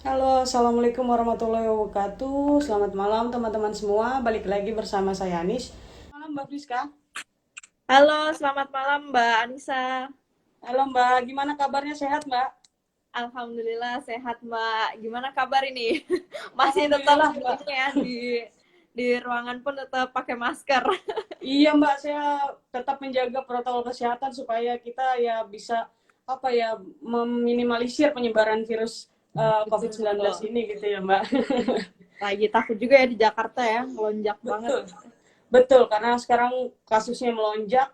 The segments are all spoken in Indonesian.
Halo, Assalamualaikum warahmatullahi wabarakatuh. Selamat malam teman-teman semua. Balik lagi bersama saya Anis. Malam Mbak Friska. Halo, selamat malam Mbak Anissa. Halo Mbak, gimana kabarnya, sehat Mbak? Alhamdulillah sehat Mbak. Gimana kabar ini? Masih tetap Alhamdulillah Mbak. ini ya di ruangan pun tetap pakai masker. Iya Mbak, saya tetap menjaga protokol kesehatan supaya kita ya bisa apa ya meminimalisir penyebaran virus Betul COVID-19 betul. ini gitu ya Mbak. Lagi takut juga ya di Jakarta ya, melonjak banget. Betul. Betul, karena sekarang kasusnya melonjak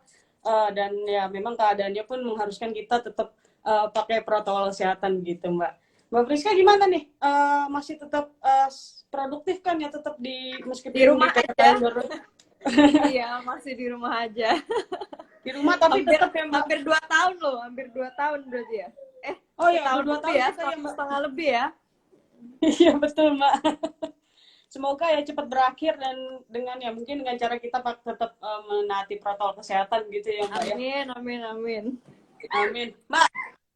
dan ya memang keadaannya pun mengharuskan kita tetap pakai protokol kesehatan gitu, Mbak. Mbak Priska gimana nih? Masih tetap produktif kan ya tetap di Di meskipun di rumah PPKM aja. darurat Iya, masih di rumah aja. di rumah tapi Hampir tetap ya, Mbak. hampir 2 tahun loh, hampir 2 tahun berarti ya. Oh ya, udah Setahun 2 tahun lebih ya, kita ya, setahun Mbak. setengah lebih ya. Iya betul, Mbak. Semoga ya cepat berakhir dan dengan ya mungkin dengan cara kita tetap menaati protokol kesehatan gitu ya, Mbak ya. Amin, amin, amin. Amin. Mbak,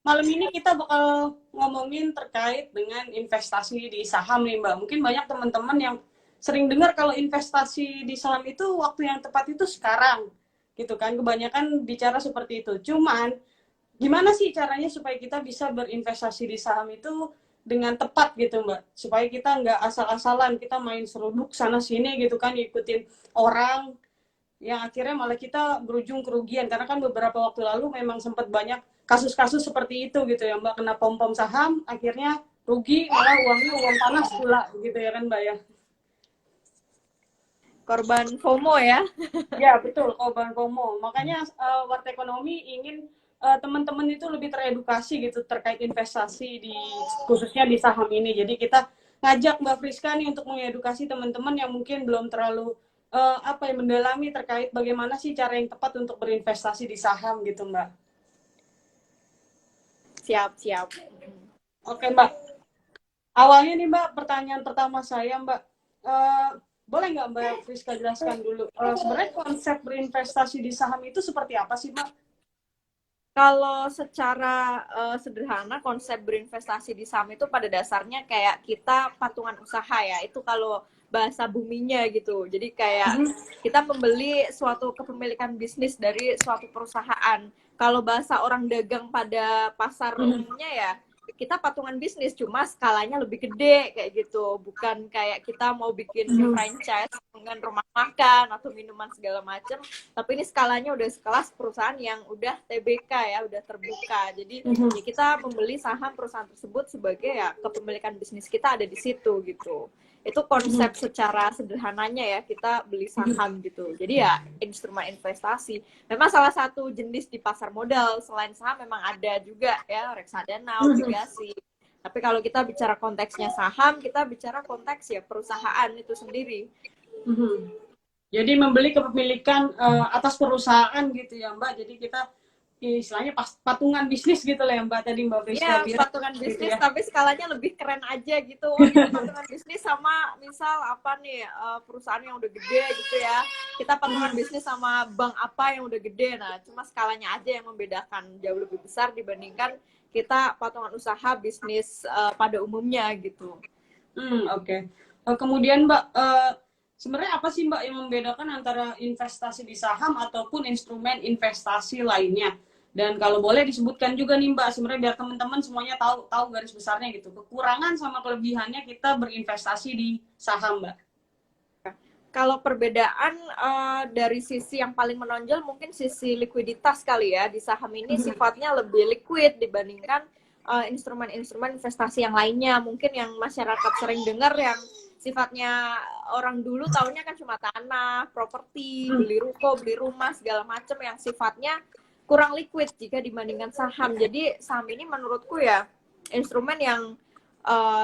malam ini kita bakal ngomongin terkait dengan investasi di saham nih Mbak. Mungkin banyak teman-teman yang sering dengar kalau investasi di saham itu waktu yang tepat itu sekarang. Gitu kan, kebanyakan bicara seperti itu. Cuman, gimana sih caranya supaya kita bisa berinvestasi di saham itu dengan tepat gitu Mbak? Supaya kita nggak asal-asalan, kita main seruduk sana-sini gitu kan, ikutin orang, yang akhirnya malah kita berujung kerugian karena kan beberapa waktu lalu memang sempat banyak kasus-kasus seperti itu gitu ya Mbak, kena pom-pom saham akhirnya rugi malah uangnya uang panas pula gitu ya kan Mbak ya. Korban FOMO ya. Ya betul, korban FOMO. Makanya Warta Ekonomi ingin teman-teman itu lebih teredukasi gitu terkait investasi di khususnya di saham ini. Jadi kita ngajak Mbak Friska nih untuk mengedukasi teman-teman yang mungkin belum terlalu apa ya mendalami terkait bagaimana sih cara yang tepat untuk berinvestasi di saham gitu Mbak. Siap, siap. Oke Mbak. Awalnya nih Mbak, pertanyaan pertama saya Mbak, eh, boleh nggak Mbak Friska jelaskan dulu sebenarnya konsep berinvestasi di saham itu seperti apa sih Mbak? Kalau secara sederhana konsep berinvestasi di saham itu pada dasarnya kayak kita patungan usaha ya. Itu kalau bahasa buminya gitu. Jadi kayak kita membeli suatu kepemilikan bisnis dari suatu perusahaan. Kalau bahasa orang dagang pada pasar umumnya ya kita patungan bisnis cuma skalanya lebih gede kayak gitu, bukan kayak kita mau bikin franchise dengan rumah makan atau minuman segala macam, tapi ini skalanya udah sekelas perusahaan yang udah TBK ya, udah terbuka. Jadi ya kita membeli saham perusahaan tersebut sebagai ya kepemilikan bisnis kita ada di situ gitu. Itu konsep secara sederhananya ya, kita beli saham gitu. Jadi ya instrumen investasi. Memang salah satu jenis di pasar modal selain saham memang ada juga ya reksadana, obligasi. Tapi kalau kita bicara konteksnya saham, kita bicara konteks ya perusahaan itu sendiri. Jadi membeli kepemilikan atas perusahaan gitu ya Mbak. Jadi kita istilahnya patungan bisnis gitu lah ya Mbak tadi Mbak Friska Iya, bilang patungan gitu bisnis ya. tapi skalanya lebih keren aja gitu. Oh, kita patungan bisnis sama misal apa nih perusahaan yang udah gede gitu ya. Kita patungan bisnis sama bank apa yang udah gede. Nah, cuma skalanya aja yang membedakan jauh lebih besar dibandingkan kita patungan usaha bisnis pada umumnya gitu. Oke. Kemudian Mbak, sebenarnya apa sih Mbak yang membedakan antara investasi di saham ataupun instrumen investasi lainnya? Dan kalau boleh disebutkan juga nih Mbak, sebenarnya biar teman-teman semuanya tahu tahu garis besarnya gitu. Kekurangan sama kelebihannya kita berinvestasi di saham, Mbak. Kalau perbedaan dari sisi yang paling menonjol mungkin sisi likuiditas kali ya. Di saham ini sifatnya lebih liquid dibandingkan instrumen-instrumen investasi yang lainnya. Mungkin yang masyarakat sering dengar yang sifatnya orang dulu taunya kan cuma tanah, properti, beli ruko, beli rumah, segala macam yang sifatnya kurang liquid jika dibandingkan saham. Jadi saham ini menurutku ya instrumen yang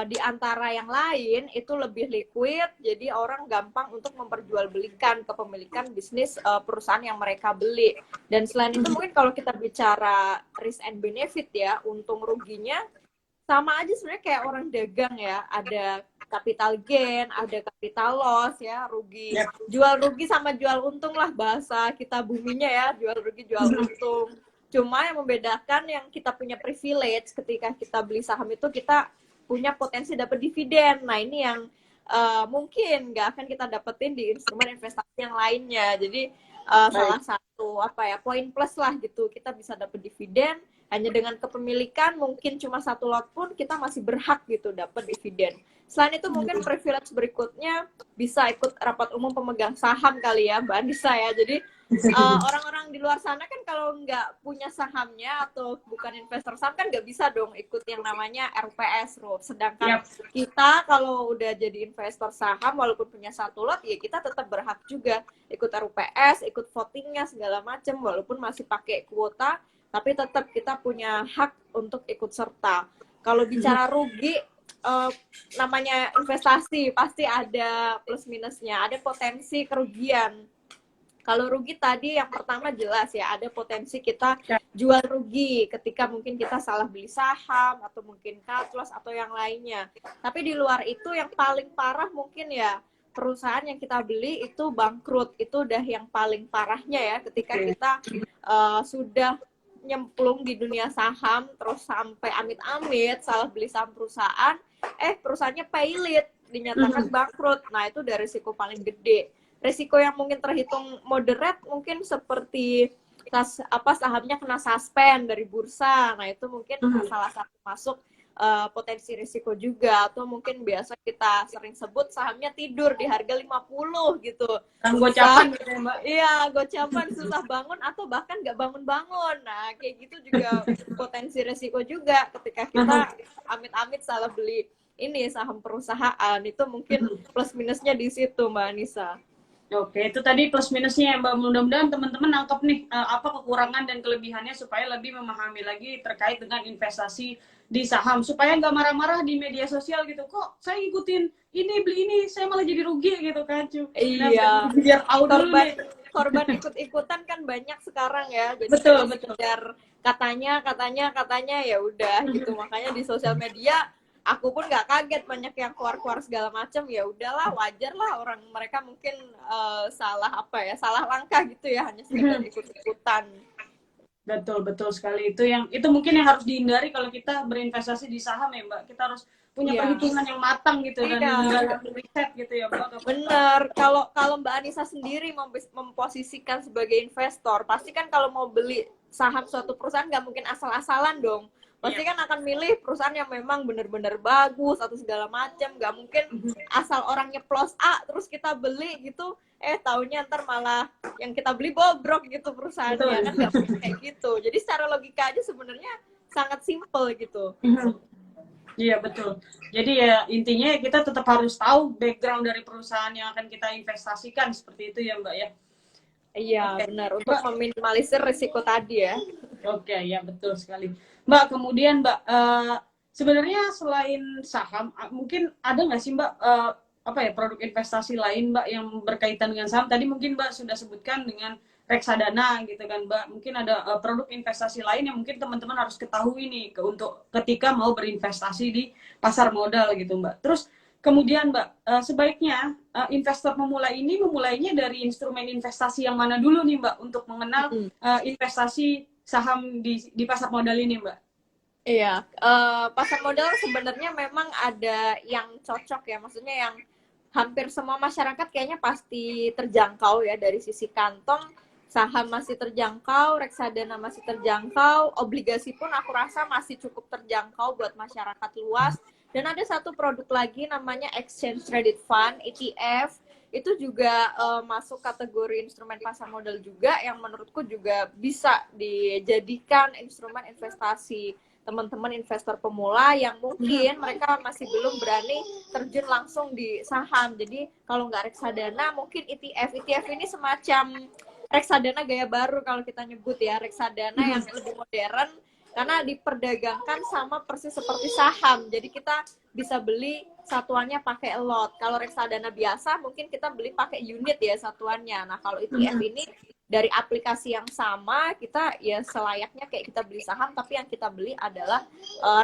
di antara yang lain itu lebih liquid, jadi orang gampang untuk memperjualbelikan kepemilikan bisnis perusahaan yang mereka beli. Dan selain itu mungkin kalau kita bicara risk and benefit ya, untung ruginya sama aja sebenarnya kayak orang dagang ya, ada capital gain, ada capital loss ya, rugi, Yap. jual rugi sama jual untung lah bahasa kita buminya ya, jual rugi jual untung. Cuma yang membedakan yang kita punya privilege ketika kita beli saham itu kita punya potensi dapat dividen. Nah, ini yang mungkin nggak akan kita dapetin di instrumen investasi yang lainnya. Jadi salah satu poin plus lah gitu, kita bisa dapat dividen hanya dengan kepemilikan mungkin cuma satu lot pun kita masih berhak gitu dapat dividen. Selain itu mungkin privilege berikutnya bisa ikut rapat umum pemegang saham kali ya Mbak Anissa ya. Jadi orang-orang di luar sana kan kalau nggak punya sahamnya atau bukan investor saham kan nggak bisa dong ikut yang namanya RPS Rob. Sedangkan kita kalau udah jadi investor saham walaupun punya satu lot ya kita tetap berhak juga ikut RUPS, ikut votingnya segala macam walaupun masih pakai kuota tapi tetap kita punya hak untuk ikut serta. Kalau bicara rugi, namanya investasi pasti ada plus minusnya, ada potensi kerugian. Kalau rugi tadi yang pertama jelas ya, ada potensi kita jual rugi ketika mungkin kita salah beli saham atau mungkin cut loss atau yang lainnya. Tapi di luar itu yang paling parah mungkin ya perusahaan yang kita beli itu bangkrut, itu udah yang paling parahnya ya ketika kita sudah nyemplung di dunia saham terus sampai amit-amit salah beli saham perusahaan, perusahaannya pailit, dinyatakan bangkrut. Nah, itu udah risiko paling gede. Risiko yang mungkin terhitung moderate mungkin seperti sahamnya kena suspend dari bursa. Nah, itu mungkin salah satu masuk potensi risiko juga, atau mungkin biasa kita sering sebut sahamnya tidur di harga 50 gitu. Gocapan gitu ya Mbak. Iya, gocapan susah bangun atau bahkan nggak bangun-bangun. Nah, kayak gitu juga potensi risiko juga ketika kita amit-amit salah beli ini saham perusahaan. Itu mungkin plus minusnya di situ Mbak Anissa. Oke, itu tadi plus minusnya ya Mbak. Mudah-mudahan teman-teman nangkep nih apa kekurangan dan kelebihannya supaya lebih memahami lagi terkait dengan investasi di saham. Supaya nggak marah-marah di media sosial gitu. Kok saya ngikutin ini, beli ini, saya malah jadi rugi gitu kan. Iya. Biar tahu dulu nih. Korban ikut-ikutan kan banyak sekarang ya. Jadi betul. Biar katanya ya udah gitu. Makanya di sosial media aku pun nggak kaget banyak yang keluar-keluar segala macam, ya udahlah wajar lah orang mereka mungkin salah langkah gitu ya, hanya sekedar ikut-ikutan. Betul sekali, itu mungkin yang harus dihindari kalau kita berinvestasi di saham ya Mbak. Kita harus punya perhitungan yang matang gitu dan riset gitu ya Mbak. Bener, kalau Mbak Anissa sendiri memposisikan sebagai investor, pasti kan kalau mau beli saham suatu perusahaan nggak mungkin asal-asalan dong. Pasti kan akan milih perusahaan yang memang benar-benar bagus atau segala macam. Nggak mungkin asal orang nyeplos A terus kita beli gitu, taunya ntar malah yang kita beli bobrok gitu perusahaannya. Kan nggak mungkin kayak gitu. Jadi secara logika aja sebenarnya sangat simple gitu. Iya betul. Jadi ya intinya kita tetap harus tahu background dari perusahaan yang akan kita investasikan, seperti itu ya Mbak ya. Iya benar, untuk meminimalisir risiko tadi ya. Oke, ya betul sekali Mbak. Kemudian Mbak, sebenarnya selain saham mungkin ada nggak sih Mbak produk investasi lain Mbak yang berkaitan dengan saham? Tadi mungkin Mbak sudah sebutkan dengan reksadana gitu kan Mbak. Mungkin ada produk investasi lain yang mungkin teman-teman harus ketahui nih untuk ketika mau berinvestasi di pasar modal gitu Mbak. Terus kemudian Mbak, sebaiknya investor pemula ini memulainya dari instrumen investasi yang mana dulu nih Mbak untuk mengenal investasi saham di pasar modal ini Mbak? Iya, pasar modal sebenarnya memang ada yang cocok ya, maksudnya yang hampir semua masyarakat kayaknya pasti terjangkau ya, dari sisi kantong. Saham masih terjangkau, reksadana masih terjangkau, obligasi pun aku rasa masih cukup terjangkau buat masyarakat luas. Dan ada satu produk lagi namanya Exchange Traded Fund, ETF, itu juga masuk kategori instrumen pasar modal juga, yang menurutku juga bisa dijadikan instrumen investasi teman-teman investor pemula yang mungkin mereka masih belum berani terjun langsung di saham. Jadi kalau nggak reksadana, mungkin ETF. ETF ini semacam reksadana gaya baru kalau kita nyebut ya, reksadana yang lebih modern karena diperdagangkan sama persis seperti saham. Jadi kita bisa beli satuannya pakai lot. Kalau reksadana biasa mungkin kita beli pakai unit ya satuannya. Nah, kalau ETF ini dari aplikasi yang sama, kita ya selayaknya kayak kita beli saham, tapi yang kita beli adalah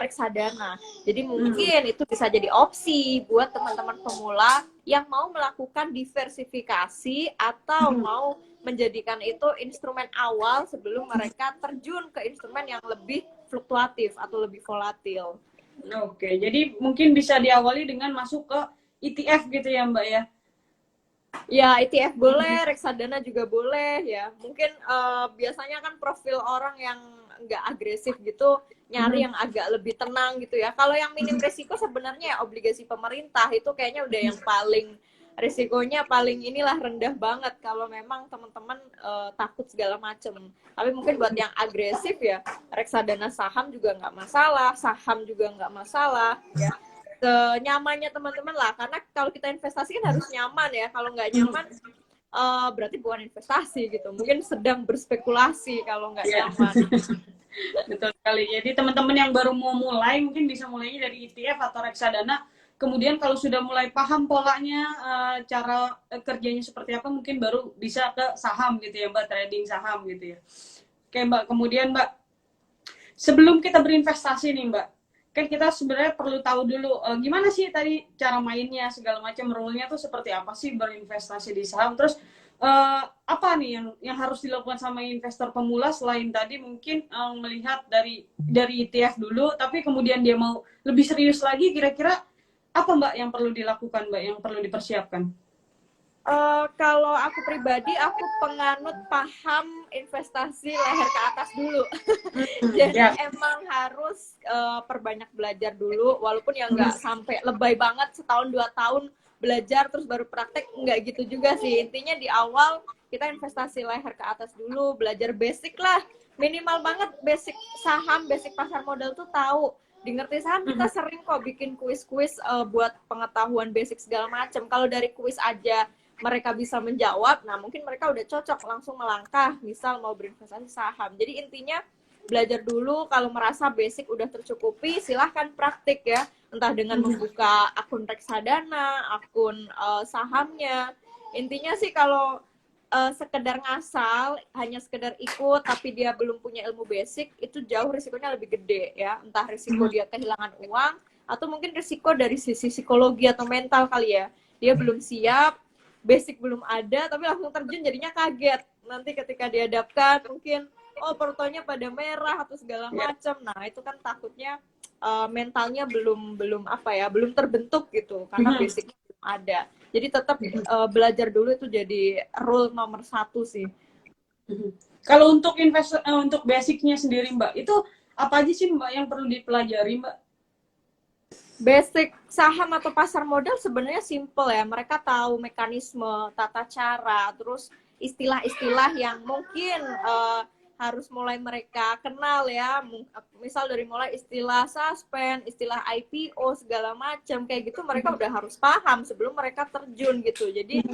reksadana. Jadi mungkin itu bisa jadi opsi buat teman-teman pemula yang mau melakukan diversifikasi atau mau menjadikan itu instrumen awal sebelum mereka terjun ke instrumen yang lebih fluktuatif atau lebih volatil. Oke, jadi mungkin bisa diawali dengan masuk ke ETF gitu ya Mbak ya? Ya, ETF boleh, reksadana juga boleh ya. Mungkin biasanya kan profil orang yang nggak agresif gitu, nyari yang agak lebih tenang gitu ya. Kalau yang minim resiko sebenarnya ya obligasi pemerintah itu kayaknya udah yang paling risikonya paling inilah rendah banget kalau memang teman-teman takut segala macem. Tapi mungkin buat yang agresif ya reksadana saham juga nggak masalah, saham juga nggak masalah ya. Senyamannya teman-teman lah, karena kalau kita investasi kan harus nyaman ya, kalau nggak nyaman berarti bukan investasi gitu, mungkin sedang berspekulasi kalau nggak Iya. nyaman. Betul sekali. Jadi teman-teman yang baru mau mulai mungkin bisa mulainya dari ETF atau reksadana. Kemudian kalau sudah mulai paham polanya, cara kerjanya seperti apa, mungkin baru bisa ke saham gitu ya Mbak, trading saham gitu ya. Oke Mbak, kemudian Mbak, sebelum kita berinvestasi nih Mbak, kan kita sebenarnya perlu tahu dulu gimana sih tadi cara mainnya, segala macam rule-nya tuh seperti apa sih berinvestasi di saham. Terus apa nih yang harus dilakukan sama investor pemula selain tadi mungkin melihat dari ETF dulu, tapi kemudian dia mau lebih serius lagi, kira-kira apa Mbak yang perlu dilakukan Mbak, yang perlu dipersiapkan? Kalau aku pribadi, aku penganut paham investasi leher ke atas dulu. Jadi emang harus perbanyak belajar dulu, walaupun ya nggak sampai lebay banget setahun 2 tahun belajar terus baru praktek, nggak gitu juga sih. Intinya di awal kita investasi leher ke atas dulu, belajar basic lah, minimal banget basic saham, basic pasar modal tuh tahu. Di ngerti saham kita sering kok bikin kuis-kuis buat pengetahuan basic segala macam. Kalau dari kuis aja mereka bisa menjawab, nah mungkin mereka udah cocok langsung melangkah, misal mau berinvestasi saham. Jadi intinya belajar dulu, kalau merasa basic udah tercukupi, silahkan praktik ya, entah dengan membuka akun reksadana, akun sahamnya. Intinya sih kalau sekedar ngasal, hanya sekedar ikut, tapi dia belum punya ilmu basic, itu jauh risikonya lebih gede ya, entah risiko dia kehilangan uang, atau mungkin risiko dari sisi psikologi atau mental kali ya, dia belum siap, basic belum ada tapi langsung terjun jadinya kaget, nanti ketika dihadapkan mungkin portonya pada merah atau segala macam. Nah itu kan takutnya mentalnya belum apa ya, belum terbentuk gitu karena basicnya belum ada. Jadi tetap belajar dulu, itu jadi rule nomor 1 sih. Kalau untuk untuk basicnya sendiri Mbak, itu apa aja sih Mbak yang perlu dipelajari Mbak? Basic saham atau pasar modal sebenarnya simple ya. Mereka tahu mekanisme, tata cara, terus istilah-istilah yang mungkin harus mulai mereka kenal ya. Misal dari mulai istilah suspend, istilah IPO, segala macam. Kayak gitu mereka udah harus paham sebelum mereka terjun gitu. Jadi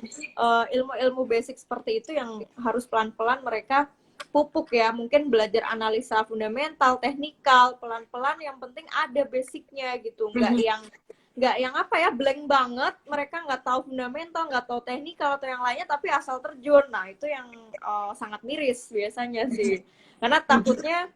ilmu-ilmu basic seperti itu yang harus pelan-pelan mereka pupuk ya, mungkin belajar analisa fundamental, teknikal, pelan-pelan, yang penting ada basicnya gitu, nggak yang apa ya, blank banget, mereka nggak tahu fundamental, nggak tahu teknikal atau yang lainnya, tapi asal terjun. Nah itu yang sangat miris biasanya sih, karena takutnya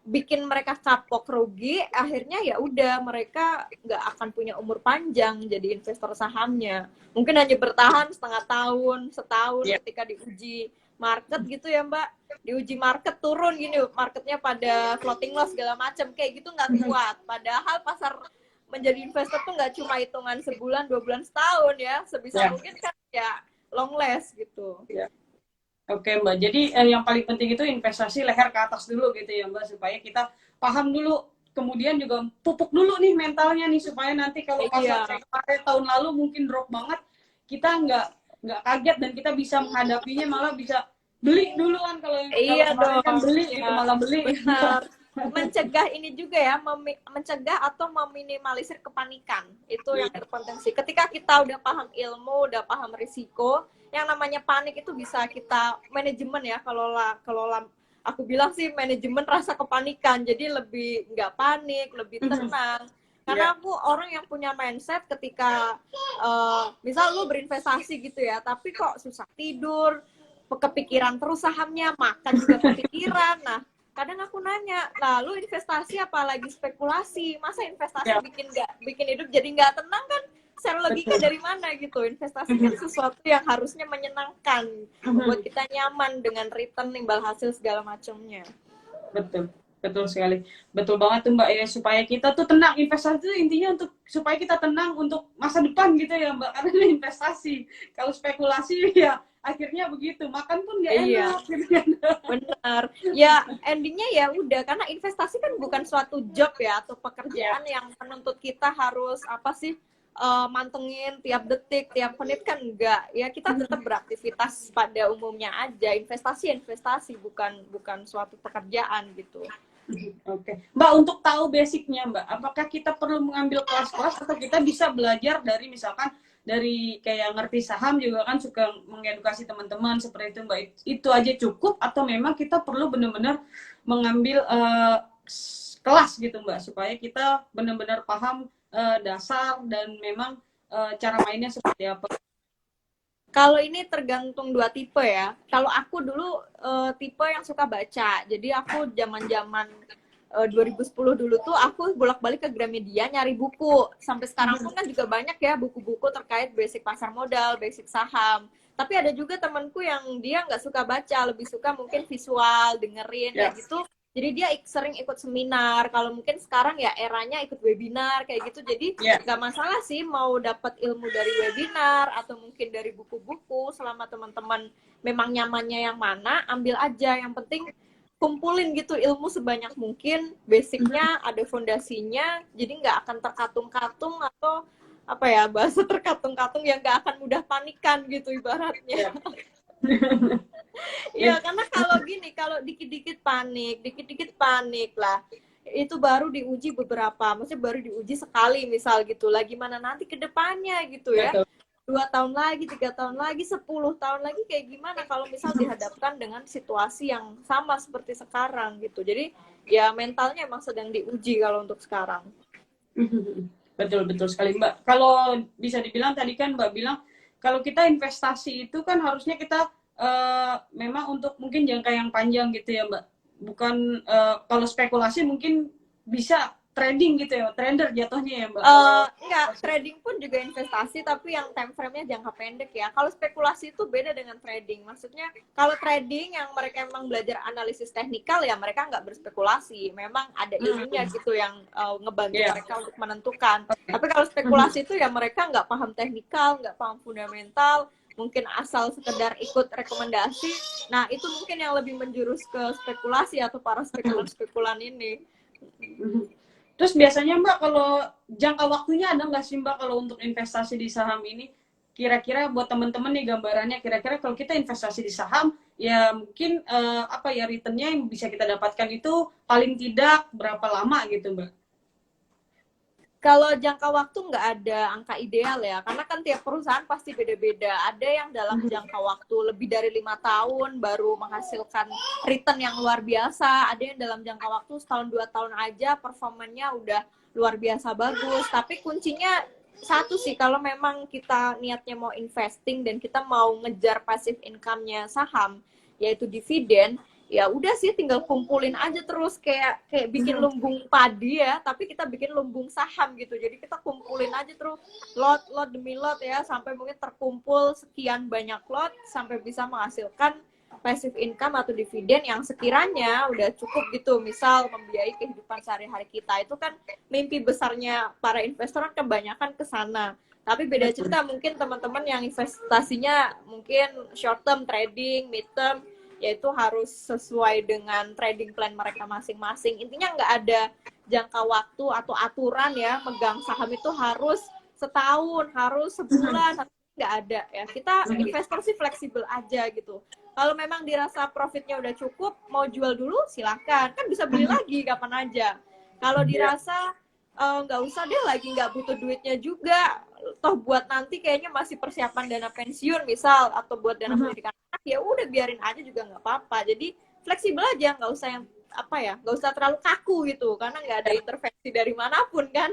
bikin mereka kapok rugi, akhirnya ya udah mereka nggak akan punya umur panjang jadi investor sahamnya, mungkin hanya bertahan setengah tahun, setahun ketika diuji market gitu ya Mbak, diuji market turun gini, marketnya pada floating loss segala macam kayak gitu, nggak kuat. Padahal pasar menjadi investor tuh nggak cuma hitungan sebulan, 2 bulan, setahun ya, sebisa mungkin kan ya long last gitu. Oke Mbak, jadi yang paling penting itu investasi leher ke atas dulu gitu ya Mbak, supaya kita paham dulu, kemudian juga pupuk dulu nih mentalnya nih, supaya nanti kalau pasar kayak tahun lalu mungkin drop banget, kita nggak kaget dan kita bisa menghadapinya, malah bisa beli duluan. Kalau kemarin kan beli gitu, malah beli. Benar. Mencegah ini juga ya, mencegah atau meminimalisir kepanikan, itu yang terpenting sih. Ketika kita udah paham ilmu, udah paham risiko, yang namanya panik itu bisa kita manajemen ya, kelola aku bilang sih manajemen rasa kepanikan, jadi lebih nggak panik, lebih tenang. Karena aku orang yang punya mindset ketika misal lu berinvestasi gitu ya, tapi kok susah tidur, kepikiran terus sahamnya, makan juga kepikiran. Nah kadang aku nanya, lalu investasi apalagi spekulasi, masa investasi bikin hidup jadi nggak tenang kan? Secara logika dari mana gitu? Investasi kan sesuatu yang harusnya menyenangkan, membuat kita nyaman dengan return, imbal hasil segala macamnya. Betul. Betul sekali. Betul banget tuh Mbak ya, supaya kita tuh tenang. Investasi itu intinya untuk supaya kita tenang untuk masa depan gitu ya Mbak. Karena investasi. Kalau spekulasi ya akhirnya begitu. Makan pun nggak Iya, enak gitu kan. benar. Ya, endingnya ya udah, karena investasi kan bukan suatu job ya, atau Ya. pekerjaan yang menuntut kita harus apa sih, mantengin tiap detik, tiap menit, kan enggak. Ya kita tetap beraktivitas pada umumnya aja. Investasi, investasi, bukan bukan suatu pekerjaan gitu. Oke. Mbak, untuk tahu basicnya Mbak, apakah kita perlu mengambil kelas-kelas atau kita bisa belajar dari misalkan dari kayak ngerti saham juga kan suka mengedukasi teman-teman seperti itu Mbak. Itu aja cukup atau memang kita perlu benar-benar mengambil kelas gitu Mbak supaya kita benar-benar paham dasar dan memang cara mainnya seperti apa. Kalau ini tergantung dua tipe ya. Kalau aku dulu tipe yang suka baca. Jadi aku zaman-zaman 2010 dulu tuh aku bolak-balik ke Gramedia nyari buku. Sampai sekarang pun kan juga banyak ya buku-buku terkait basic pasar modal, basic saham. Tapi ada juga temanku yang dia nggak suka baca, lebih suka mungkin visual, dengerin Ya. kayak gitu. Jadi dia sering ikut seminar. Kalau mungkin sekarang ya eranya ikut webinar kayak gitu. Jadi Ya. nggak masalah sih mau dapat ilmu dari webinar atau mungkin dari buku-buku. Selama teman-teman memang nyamannya yang mana, ambil aja. Yang penting kumpulin gitu ilmu sebanyak mungkin. Basicnya ada fondasinya. Jadi nggak akan terkatung-katung atau apa ya, bahasa terkatung-katung yang nggak akan mudah panikan gitu ibaratnya. Ya. Iya, karena kalau gini, kalau dikit-dikit panik lah, itu baru diuji beberapa, maksudnya baru diuji sekali misal gitu lah, gimana nanti ke depannya gitu ya. Betul. 2 tahun lagi, 3 tahun lagi, 10 tahun lagi kayak gimana kalau misal dihadapkan dengan situasi yang sama seperti sekarang gitu. Jadi ya mentalnya emang sedang diuji kalau untuk sekarang. Betul betul sekali Mbak. Kalau bisa dibilang tadi kan Mbak bilang kalau kita investasi itu kan harusnya kita memang untuk mungkin jangka yang panjang gitu ya Mbak. Bukan kalau spekulasi mungkin bisa trading gitu ya, trader jatuhnya ya Mbak. Enggak, trading pun juga investasi, tapi yang time frame-nya jangka pendek ya. Kalau spekulasi itu beda dengan trading. Maksudnya, kalau trading yang mereka emang belajar analisis teknikal, ya mereka nggak berspekulasi. Memang ada ilmunya gitu yang ngebantu mereka untuk menentukan. Tapi kalau spekulasi itu ya mereka nggak paham teknikal, nggak paham fundamental, mungkin asal sekedar ikut rekomendasi. Nah, itu mungkin yang lebih menjurus ke spekulasi atau para spekulan-spekulan ini. Terus biasanya Mbak kalau jangka waktunya ada nggak sih Mbak kalau untuk investasi di saham ini? Kira-kira buat teman-teman nih gambarannya, kira-kira kalau kita investasi di saham, ya mungkin apa ya returnnya yang bisa kita dapatkan itu paling tidak berapa lama gitu Mbak? Kalau jangka waktu nggak ada angka ideal ya, karena kan tiap perusahaan pasti beda-beda. Ada yang dalam jangka waktu lebih dari 5 tahun baru menghasilkan return yang luar biasa. Ada yang dalam jangka waktu setahun 2 tahun aja performanya udah luar biasa bagus. Tapi kuncinya satu sih, kalau memang kita niatnya mau investing dan kita mau ngejar passive income-nya saham, yaitu dividen, ya udah sih tinggal kumpulin aja terus kayak bikin lumbung padi ya, tapi kita bikin lumbung saham gitu. Jadi kita kumpulin aja terus lot demi lot ya, sampai mungkin terkumpul sekian banyak lot sampai bisa menghasilkan passive income atau dividen yang sekiranya udah cukup gitu, misal membiayai kehidupan sehari-hari kita. Itu kan mimpi besarnya para investor kan kebanyakan ke sana. Tapi beda cerita mungkin teman-teman yang investasinya mungkin short term trading, mid term, yaitu harus sesuai dengan trading plan mereka masing-masing. Intinya nggak ada jangka waktu atau aturan ya, megang saham itu harus setahun, harus sebulan, nggak ada ya. Kita investor sih fleksibel aja gitu. Kalau memang dirasa profitnya udah cukup, mau jual dulu silahkan, kan bisa beli lagi kapan aja. Kalau dirasa nggak usah deh, lagi nggak butuh duitnya juga, toh buat nanti kayaknya masih persiapan dana pensiun misal, atau buat dana pendidikan anak, ya udah biarin aja juga nggak apa-apa. Jadi fleksibel aja, nggak usah yang apa ya, nggak usah terlalu kaku gitu, karena nggak ada intervensi dari manapun kan.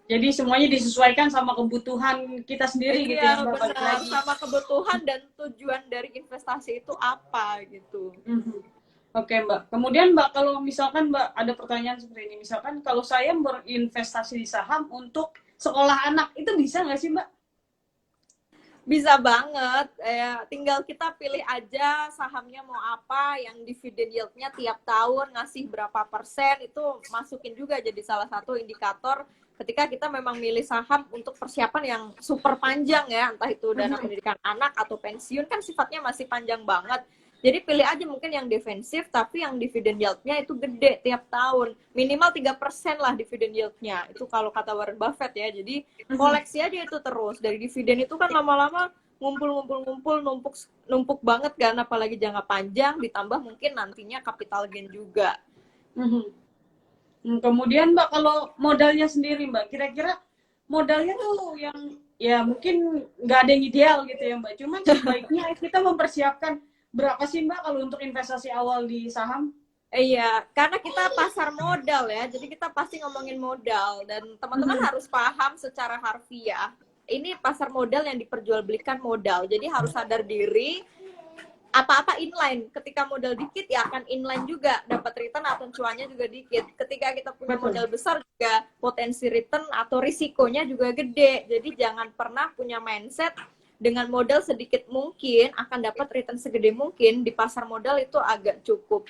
Jadi semuanya disesuaikan sama kebutuhan kita sendiri gitu ya Mbak. Benar, sama kebutuhan dan tujuan dari investasi itu apa gitu. Oke Mbak. Kemudian Mbak, kalau misalkan Mbak ada pertanyaan seperti ini, misalkan kalau saya berinvestasi di saham untuk sekolah anak, itu bisa nggak sih Mbak? Bisa banget, tinggal kita pilih aja sahamnya mau apa, yang dividen yield-nya tiap tahun ngasih berapa persen, itu masukin juga jadi salah satu indikator ketika kita memang milih saham untuk persiapan yang super panjang ya, entah itu dana pendidikan anak atau pensiun kan sifatnya masih panjang banget. Jadi pilih aja mungkin yang defensif, tapi yang dividen yield-nya itu gede tiap tahun. Minimal 3% lah dividen yield-nya. Itu kalau kata Warren Buffett ya. Jadi koleksi aja itu terus. Dari dividen itu kan lama-lama ngumpul, numpuk banget kan. Apalagi jangka panjang, ditambah mungkin nantinya capital gain juga. Kemudian Mbak, kalau modalnya sendiri Mbak, kira-kira modalnya tuh yang ya mungkin nggak ada yang ideal gitu ya Mbak. Cuman sebaiknya kita mempersiapkan berapa sih Mbak kalau untuk investasi awal di saham? Iya, karena kita pasar modal ya, jadi kita pasti ngomongin modal dan teman-teman harus paham secara harfiah. Ini pasar modal yang diperjualbelikan modal, jadi harus sadar diri. Apa-apa inline, ketika modal dikit ya akan inline juga, dapat return atau cuannya juga dikit. Ketika kita punya modal besar juga potensi return atau risikonya juga gede. Jadi jangan pernah punya mindset dengan modal sedikit mungkin akan dapat return segede mungkin. Di pasar modal itu agak cukup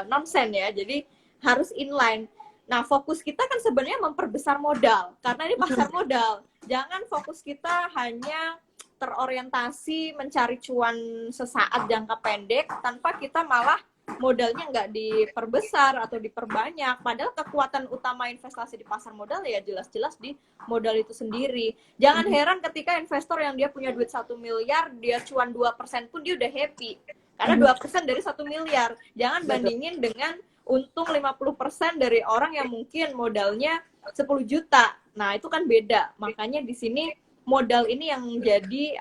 nonsen ya, jadi harus inline. Nah, fokus kita kan sebenarnya memperbesar modal, karena ini pasar modal. Jangan fokus kita hanya terorientasi mencari cuan sesaat jangka pendek, tanpa kita malah modalnya nggak diperbesar atau diperbanyak. Padahal kekuatan utama investasi di pasar modal ya jelas-jelas di modal itu sendiri. Jangan heran ketika investor yang dia punya duit 1 miliar, dia cuan 2% pun dia udah happy. Karena 2% dari 1 miliar. Jangan bandingin dengan untung 50% dari orang yang mungkin modalnya 10 juta. Nah, itu kan beda. Makanya di sini modal ini yang jadi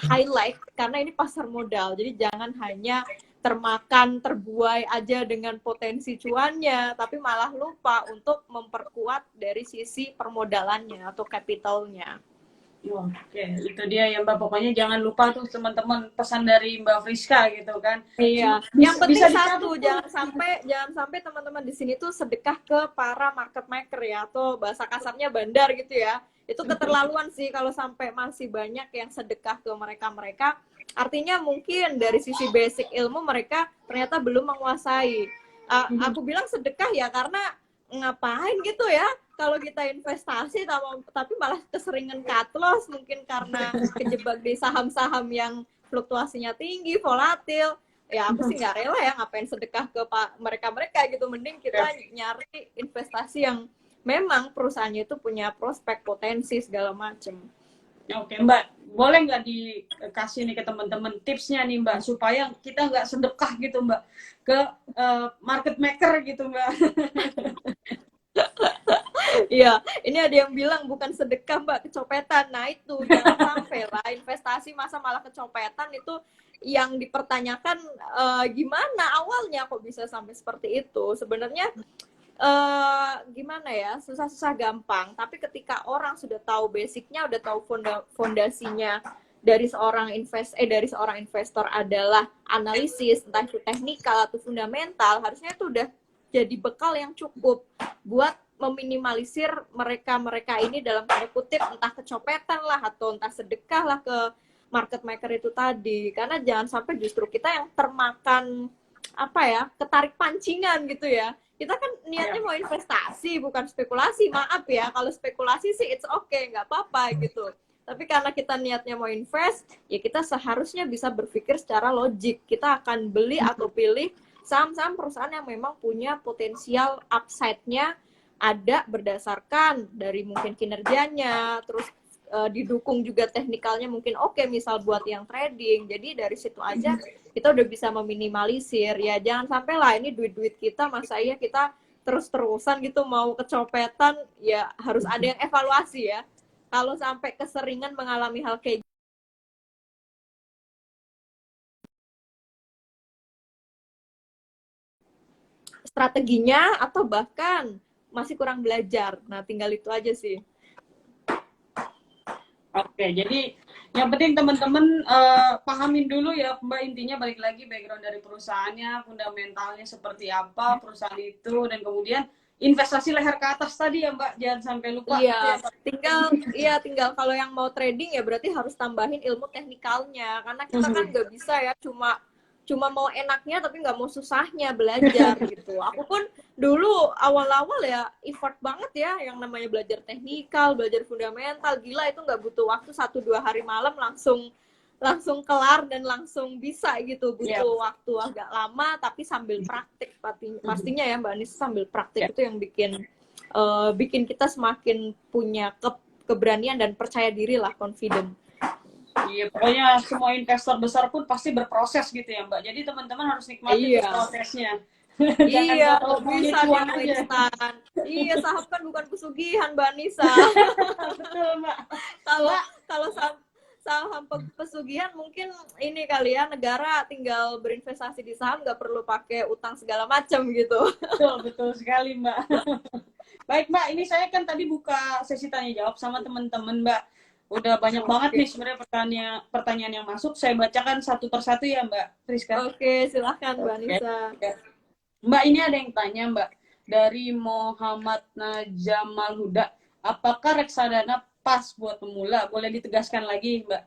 highlight, karena ini pasar modal. Jadi jangan hanya termakan, terbuai aja dengan potensi cuannya, tapi malah lupa untuk memperkuat dari sisi permodalannya atau capitalnya. Oke, itu dia ya Mbak. Pokoknya jangan lupa tuh teman-teman pesan dari Mbak Friska gitu kan. Iya. Yang penting satu, jangan sampai teman-teman di sini tuh sedekah ke para market maker ya, atau bahasa kasarnya bandar gitu ya. Itu keterlaluan sih kalau sampai masih banyak yang sedekah ke mereka-mereka. Artinya mungkin dari sisi basic ilmu mereka ternyata belum menguasai. Aku bilang sedekah ya karena ngapain gitu ya kalau kita investasi tapi malah keseringan cut loss, mungkin karena kejebak di saham-saham yang fluktuasinya tinggi, volatil. Ya aku sih nggak rela ya ngapain sedekah ke mereka-mereka gitu. Mending kita nyari investasi yang memang perusahaannya itu punya prospek, potensi segala macam. Oke Mbak, boleh nggak dikasih nih ke teman-teman tipsnya nih Mbak, supaya kita nggak sedekah gitu Mbak ke market maker gitu Mbak. Iya, ini ada yang bilang bukan sedekah Mbak, kecopetan. Nah itu jangan sampai lah investasi masa malah kecopetan. Itu yang dipertanyakan, gimana awalnya kok bisa sampai seperti itu. Sebenarnya gimana ya, susah-susah gampang, tapi ketika orang sudah tahu basicnya, udah tahu fondasinya dari seorang investor adalah analisis, entah itu teknikal atau fundamental, harusnya itu udah jadi bekal yang cukup buat meminimalisir mereka ini dalam tanda kutip entah kecopetan lah atau entah sedekah lah ke market maker itu tadi. Karena jangan sampai justru kita yang termakan ketarik pancingan gitu ya. Kita kan niatnya mau investasi, bukan spekulasi. Maaf ya, kalau spekulasi sih it's okay, nggak apa-apa gitu. Tapi karena kita niatnya mau invest, ya kita seharusnya bisa berpikir secara logik. Kita akan beli atau pilih saham-saham perusahaan yang memang punya potensial upside-nya ada berdasarkan dari mungkin kinerjanya, terus didukung juga teknikalnya mungkin oke, misal buat yang trading. Jadi dari situ aja kita udah bisa meminimalisir ya. Jangan sampai lah ini duit-duit kita masa iya kita terus-terusan gitu mau kecopetan, ya harus ada yang evaluasi ya. Kalau sampai keseringan mengalami hal kayak strateginya atau bahkan masih kurang belajar. Nah, tinggal itu aja sih. Oke, jadi yang penting teman-teman pahamin dulu ya Mbak, intinya balik lagi background dari perusahaannya, fundamentalnya seperti apa perusahaan itu, dan kemudian investasi leher ke atas tadi ya Mbak, jangan sampai lupa gitu ya, Iya, Mbak. tinggal kalau yang mau trading ya berarti harus tambahin ilmu teknikalnya karena kita kan nggak bisa ya cuma cuma mau enaknya tapi nggak mau susahnya belajar gitu. Aku pun dulu awal-awal ya effort banget ya yang namanya belajar teknikal, belajar fundamental, gila itu nggak butuh waktu 1-2 hari malam langsung langsung kelar dan langsung bisa gitu, Iya. butuh waktu agak lama tapi sambil praktik pastinya ya Mbak Anis, sambil Ya. praktik itu yang bikin kita semakin punya keberanian dan percaya diri lah, confident. Iya, pokoknya semua investor besar pun pasti berproses gitu ya Mbak. Jadi teman-teman harus nikmatin tuh Iya, prosesnya. Jangan iya, kalau nggak maunya bisa cuan demo aja. instan. Iya, saham kan bukan pesugihan, Mbak Nisa. Betul Mbak. Kalau Mbak, kalau saham pesugihan mungkin ini kali ya, negara tinggal berinvestasi di saham nggak perlu pakai utang segala macam gitu. betul, betul sekali Mbak. Baik Mbak, ini saya kan tadi buka sesi tanya jawab sama teman-teman Mbak. Udah banyak banget Oke, nih sebenarnya pertanyaan yang masuk. Saya bacakan satu persatu ya Mbak Priska. oke, silahkan Mbak Oke. Nisa. Mbak, ini ada yang tanya Mbak dari Muhammad Najamal Huda. Apakah reksadana pas buat pemula? Boleh ditegaskan lagi Mbak?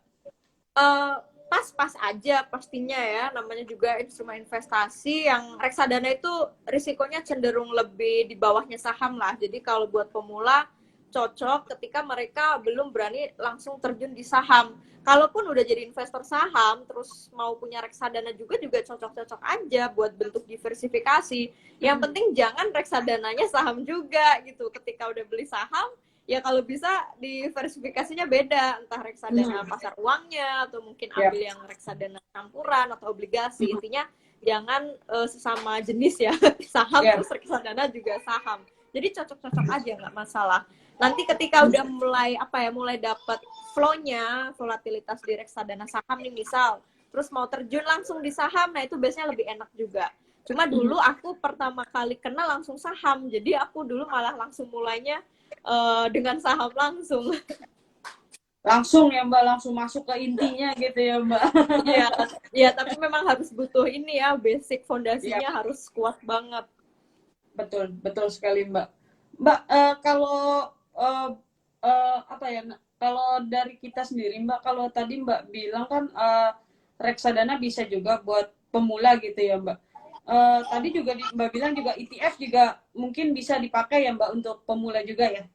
Eh, pas-pas aja pastinya ya, namanya juga instrumen investasi yang reksadana itu risikonya cenderung lebih di bawahnya saham lah. Jadi kalau buat pemula cocok ketika mereka belum berani langsung terjun di saham. Kalaupun udah jadi investor saham terus mau punya reksadana juga cocok-cocok aja buat bentuk diversifikasi. Yang penting jangan reksadananya saham juga gitu. Ketika udah beli saham ya kalau bisa diversifikasinya beda, entah reksadana pasar uangnya atau mungkin ambil yang reksadana campuran atau obligasi. Intinya jangan sesama jenis ya, saham terus reksadana juga saham. Jadi cocok-cocok aja, nggak masalah. Nanti ketika udah mulai dapat flow-nya, volatilitas di reksadana saham nih misal, terus mau terjun langsung di saham, nah itu biasanya lebih enak juga. Cuma dulu aku pertama kali kena langsung saham, jadi aku dulu malah langsung mulainya dengan saham langsung. Langsung ya Mbak, langsung masuk ke intinya gitu ya Mbak. Iya, ya tapi memang harus butuh ini ya, basic fondasinya harus kuat banget. Betul, betul sekali Mbak. Mbak, kalau apa ya? Kalau dari kita sendiri Mbak, kalau tadi Mbak bilang kan reksadana bisa juga buat pemula gitu ya Mbak. Tadi juga Mbak bilang juga ETF juga mungkin bisa dipakai ya Mbak untuk pemula juga ya.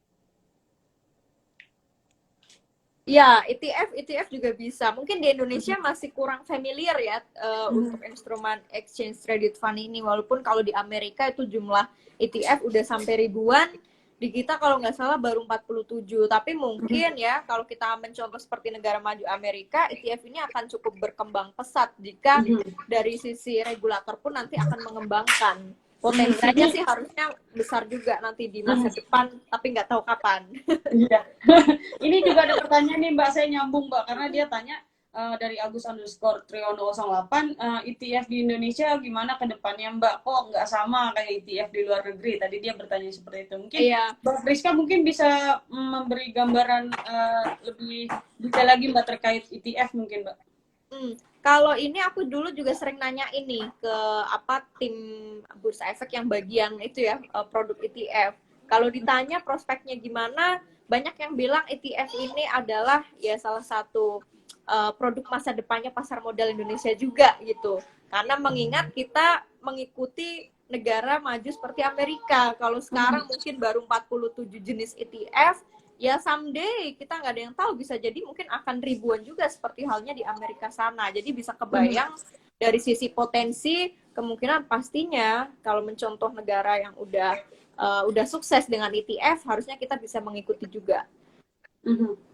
Ya, ETF juga bisa. Mungkin di Indonesia masih kurang familiar ya untuk instrumen exchange traded fund ini. Walaupun kalau di Amerika itu jumlah ETF udah sampai ribuan, di kita kalau nggak salah baru 47. Tapi mungkin ya kalau kita mencontoh seperti negara maju Amerika, ETF ini akan cukup berkembang pesat jika dari sisi regulator pun nanti akan mengembangkan. Potensinya sih harusnya besar juga nanti di masa depan, tapi nggak tahu kapan. Iya. Ini juga ada pertanyaan nih Mbak, saya nyambung Mbak, karena dia tanya dari Agus_Triono08, ETF di Indonesia gimana ke depannya Mbak? Kok nggak sama kayak ETF di luar negeri? Tadi dia bertanya seperti itu. Mungkin Mbak Priska mungkin bisa memberi gambaran lebih detail lagi Mbak terkait ETF mungkin Mbak. Kalau ini aku dulu juga sering nanya ini ke tim Bursa Efek yang bagian itu ya, produk ETF. Kalau ditanya prospeknya gimana, banyak yang bilang ETF ini adalah ya salah satu produk masa depannya pasar modal Indonesia juga gitu. Karena mengingat kita mengikuti negara maju seperti Amerika. Kalau sekarang mungkin baru 47 jenis ETF, ya someday kita nggak ada yang tahu, bisa jadi mungkin akan ribuan juga seperti halnya di Amerika sana. Jadi bisa kebayang dari sisi potensi, kemungkinan pastinya kalau mencontoh negara yang udah sukses dengan ETF, harusnya kita bisa mengikuti juga.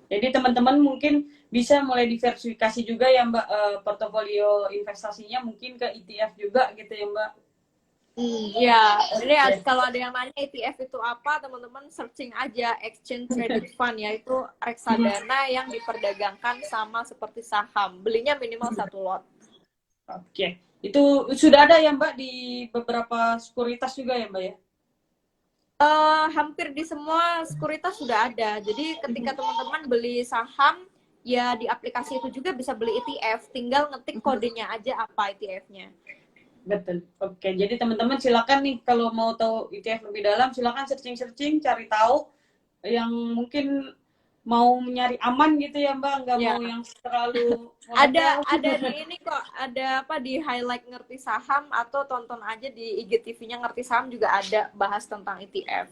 Jadi teman-teman mungkin bisa mulai diversifikasi juga ya Mbak, portofolio investasinya mungkin ke ETF juga gitu ya Mbak. Ya, ini kalau ada yang nanya ETF itu apa, teman-teman searching aja exchange traded fund, yaitu reksadana yang diperdagangkan sama seperti saham. Belinya minimal 1 lot. Oke, itu sudah ada ya Mbak di beberapa sekuritas juga ya Mbak ya? Hampir di semua sekuritas sudah ada. Jadi ketika teman-teman beli saham, ya di aplikasi itu juga bisa beli ETF. Tinggal ngetik kodenya aja apa ETF-nya. Betul. Oke, jadi teman-teman silakan nih kalau mau tahu ETF lebih dalam, silakan searching-searching, cari tahu yang mungkin mau nyari aman gitu ya Mbak, nggak Ya, mau yang terlalu volatile. ada di ini kok, ada apa di highlight ngerti saham atau tonton aja di IGTV-nya ngerti saham juga ada bahas tentang ETF.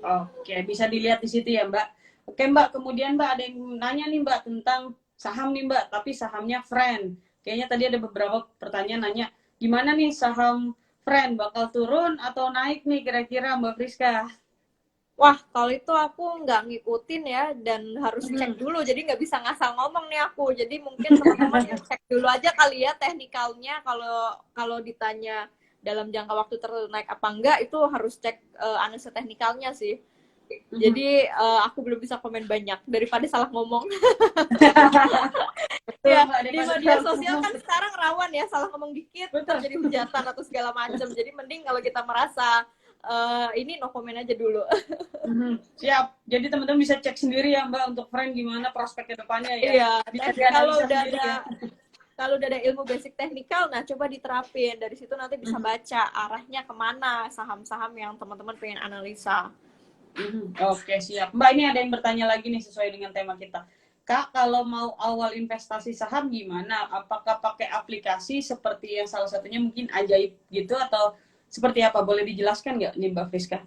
Oke, bisa dilihat di situ ya Mbak. Oke Mbak, kemudian Mbak ada yang nanya nih Mbak tentang saham nih Mbak, tapi sahamnya friend. Kayaknya tadi ada beberapa pertanyaan nanya, gimana nih saham friend, bakal turun atau naik nih kira-kira Mbak Friska? Wah, kalau itu aku nggak ngikutin ya, dan harus cek dulu, jadi nggak bisa ngasal ngomong nih aku. Jadi mungkin teman-teman cek dulu aja kali ya teknikalnya, kalau kalau ditanya dalam jangka waktu tertentu naik apa enggak, itu harus cek analisa teknikalnya sih. Jadi aku belum bisa komen banyak daripada salah ngomong. Betul Ya, Mbak, di daripada media sosial kan sekarang rawan ya, salah ngomong dikit betul. terjadi hujatan atau segala macam. Jadi mending kalau kita merasa ini no comment aja dulu. Siap. Jadi teman-teman bisa cek sendiri ya Mbak untuk friend gimana prospek ke depannya ya. Iya, Bisa kalau dianalisa udah sendiri ada ya. kalau udah ada ilmu basic teknikal, nah coba diterapin. Dari situ nanti bisa baca arahnya kemana saham-saham yang teman-teman pengen analisa. Oke, siap. Mbak, ini ada yang bertanya lagi nih sesuai dengan tema kita. Kak, kalau mau awal investasi saham gimana? Apakah pakai aplikasi seperti yang salah satunya mungkin Ajaib gitu atau seperti apa? Boleh dijelaskan nggak nih Mbak Friska?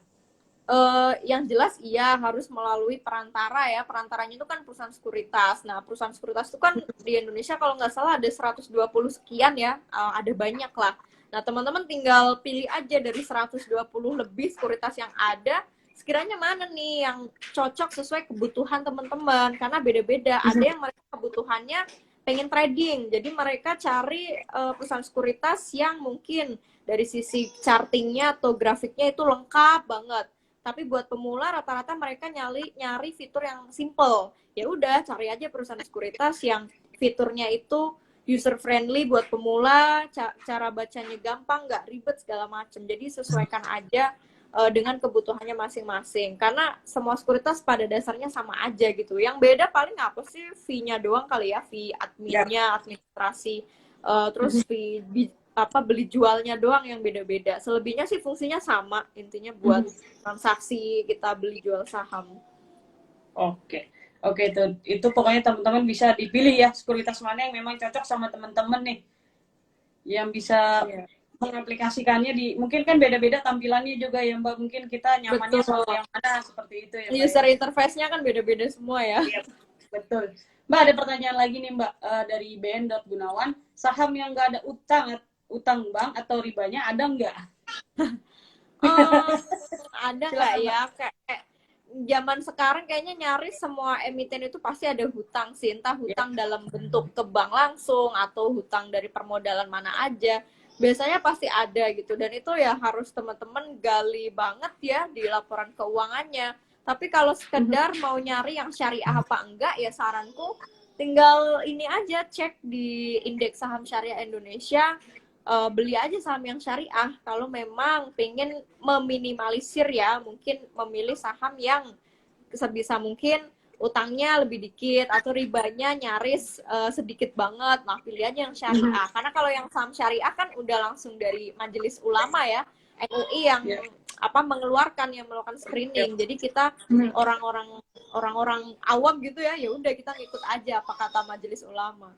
Yang jelas iya harus melalui perantara ya. Perantaranya itu kan perusahaan sekuritas. Nah, perusahaan sekuritas itu kan di Indonesia kalau nggak salah ada 120 sekian ya. Ada banyak lah. Nah, teman-teman tinggal pilih aja dari 120 lebih sekuritas yang ada, sekiranya mana nih yang cocok sesuai kebutuhan teman-teman. Karena beda-beda. Ada yang mereka kebutuhannya pengen trading. Jadi mereka cari perusahaan sekuritas yang mungkin dari sisi chartingnya atau grafiknya itu lengkap banget. Tapi buat pemula rata-rata mereka nyari fitur yang simple. Ya udah, cari aja perusahaan sekuritas yang fiturnya itu user friendly buat pemula, cara bacanya gampang, nggak ribet segala macam. Jadi sesuaikan aja dengan kebutuhannya masing-masing. Karena semua sekuritas pada dasarnya sama aja gitu. Yang beda paling apa sih? Fee-nya doang kali ya, fee adminnya, administrasi, terus fee beli jualnya doang yang beda-beda. Selebihnya sih fungsinya sama, intinya buat transaksi kita beli jual saham. Oke. Oke, itu pokoknya teman-teman bisa dipilih ya sekuritas mana yang memang cocok sama teman-teman nih. Yang bisa Yeah. mengaplikasikannya di mungkin kan beda-beda tampilannya juga ya Mbak. Mungkin kita nyamannya Betul. sama yang mana seperti itu ya Mbak. User interface-nya kan beda-beda semua ya. Iya, betul. Mbak ada pertanyaan lagi nih Mbak dari BN Gunawan, saham yang nggak ada utang bank atau ribanya ada nggak? Ada nggak Silakan Mbak. ya, kayak zaman sekarang kayaknya nyaris semua emiten itu pasti ada hutang sih, entah hutang dalam bentuk ke bank langsung atau hutang dari permodalan mana aja, biasanya pasti ada gitu. Dan itu ya harus teman-teman gali banget ya di laporan keuangannya. Tapi kalau sekedar mau nyari yang syariah apa enggak, ya saranku tinggal ini aja, cek di indeks saham syariah Indonesia, beli aja saham yang syariah. Kalau memang pengen meminimalisir ya, mungkin memilih saham yang sebisa mungkin utangnya lebih dikit atau ribanya nyaris sedikit banget. Nah, pilih aja yang syariah. Karena kalau yang saham syariah kan udah langsung dari Majelis Ulama ya, MUI yang mengeluarkan, yang melakukan screening. Jadi kita orang-orang awam gitu ya, ya udah kita ngikut aja apa kata Majelis Ulama.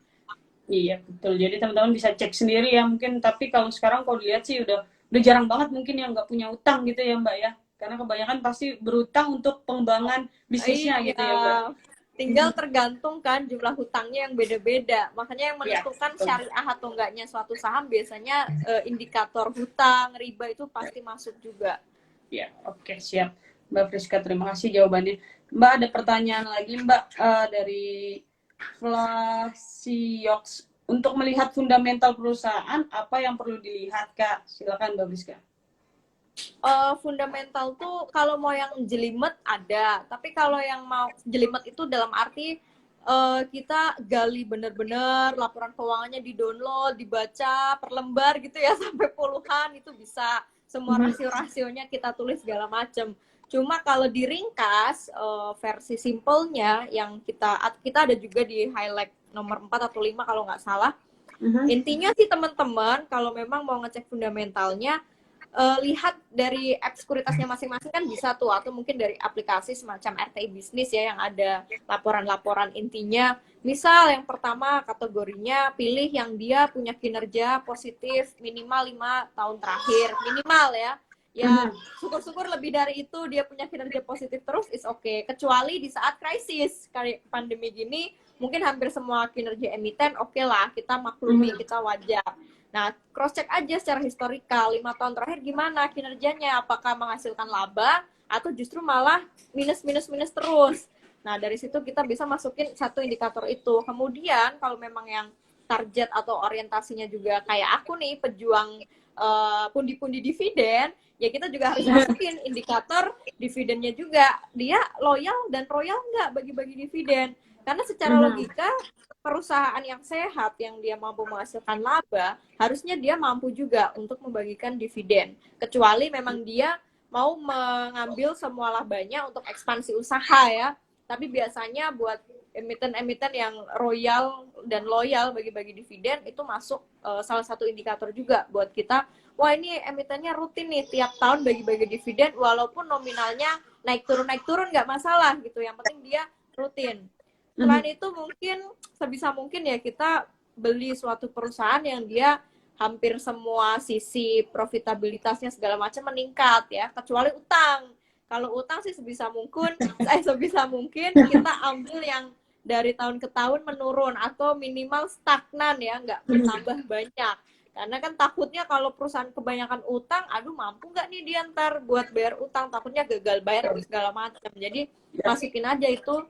Iya betul. Jadi teman-teman bisa cek sendiri ya mungkin. Tapi kalau sekarang kalau dilihat sih udah jarang banget mungkin yang nggak punya utang gitu ya Mbak ya. Karena kebanyakan pasti berutang untuk pengembangan bisnisnya gitu ya Mbak. Tinggal tergantung kan jumlah hutangnya yang beda-beda. Makanya yang Iya, menentukan betul. syariah atau enggaknya suatu saham biasanya indikator hutang, riba itu pasti masuk juga. Ya, oke, siap. Mbak Friska, terima kasih jawabannya. Mbak, ada pertanyaan lagi, Mbak, dari Flasiox. Untuk melihat fundamental perusahaan, apa yang perlu dilihat, Kak? Silakan, Mbak Friska. Fundamental tuh kalau mau yang jelimet ada, tapi kalau yang mau jelimet itu dalam arti kita gali bener-bener laporan keuangannya, di download, dibaca per lembar gitu ya sampai puluhan, itu bisa semua rasio-rasionya kita tulis segala macam. Cuma kalau diringkas versi simpelnya yang kita ada juga di highlight nomor 4 atau 5 kalau nggak salah, Intinya sih teman-teman, kalau memang mau ngecek fundamentalnya, lihat dari app sekuritasnya masing-masing kan bisa tuh, atau mungkin dari aplikasi semacam RTI Bisnis ya yang ada laporan-laporan intinya. Misal yang pertama kategorinya pilih yang dia punya kinerja positif minimal 5 tahun terakhir, minimal ya. Ya, syukur-syukur lebih dari itu dia punya kinerja positif terus is okay. Kecuali di saat krisis kayak pandemi gini, mungkin hampir semua kinerja emiten oke lah, kita maklumi, kita wajar. Nah, cross check aja secara historikal 5 tahun terakhir gimana kinerjanya, apakah menghasilkan laba atau justru malah minus minus minus terus. Nah, dari situ kita bisa masukin satu indikator itu. Kemudian kalau memang yang target atau orientasinya juga kayak aku nih, pejuang pundi-pundi dividen, ya kita juga harus masukin indikator dividennya juga. Dia loyal dan royal nggak bagi-bagi dividen. Karena secara logika perusahaan yang sehat yang dia mampu menghasilkan laba harusnya dia mampu juga untuk membagikan dividen, kecuali memang dia mau mengambil semua labanya untuk ekspansi usaha ya. Tapi biasanya buat emiten-emiten yang royal dan loyal bagi-bagi dividen itu masuk salah satu indikator juga buat kita. Wah, ini emitennya rutin nih tiap tahun bagi-bagi dividen, walaupun nominalnya naik turun nggak masalah gitu, yang penting dia rutin. Selain itu mungkin sebisa mungkin ya kita beli suatu perusahaan yang dia hampir semua sisi profitabilitasnya segala macam meningkat ya, kecuali utang. Kalau utang sih sebisa mungkin kita ambil yang dari tahun ke tahun menurun atau minimal stagnan ya, nggak bertambah banyak. Karena kan takutnya kalau perusahaan kebanyakan utang, aduh mampu nggak nih dia ntar buat bayar utang, takutnya gagal bayar atau segala macam. Jadi masukin aja itu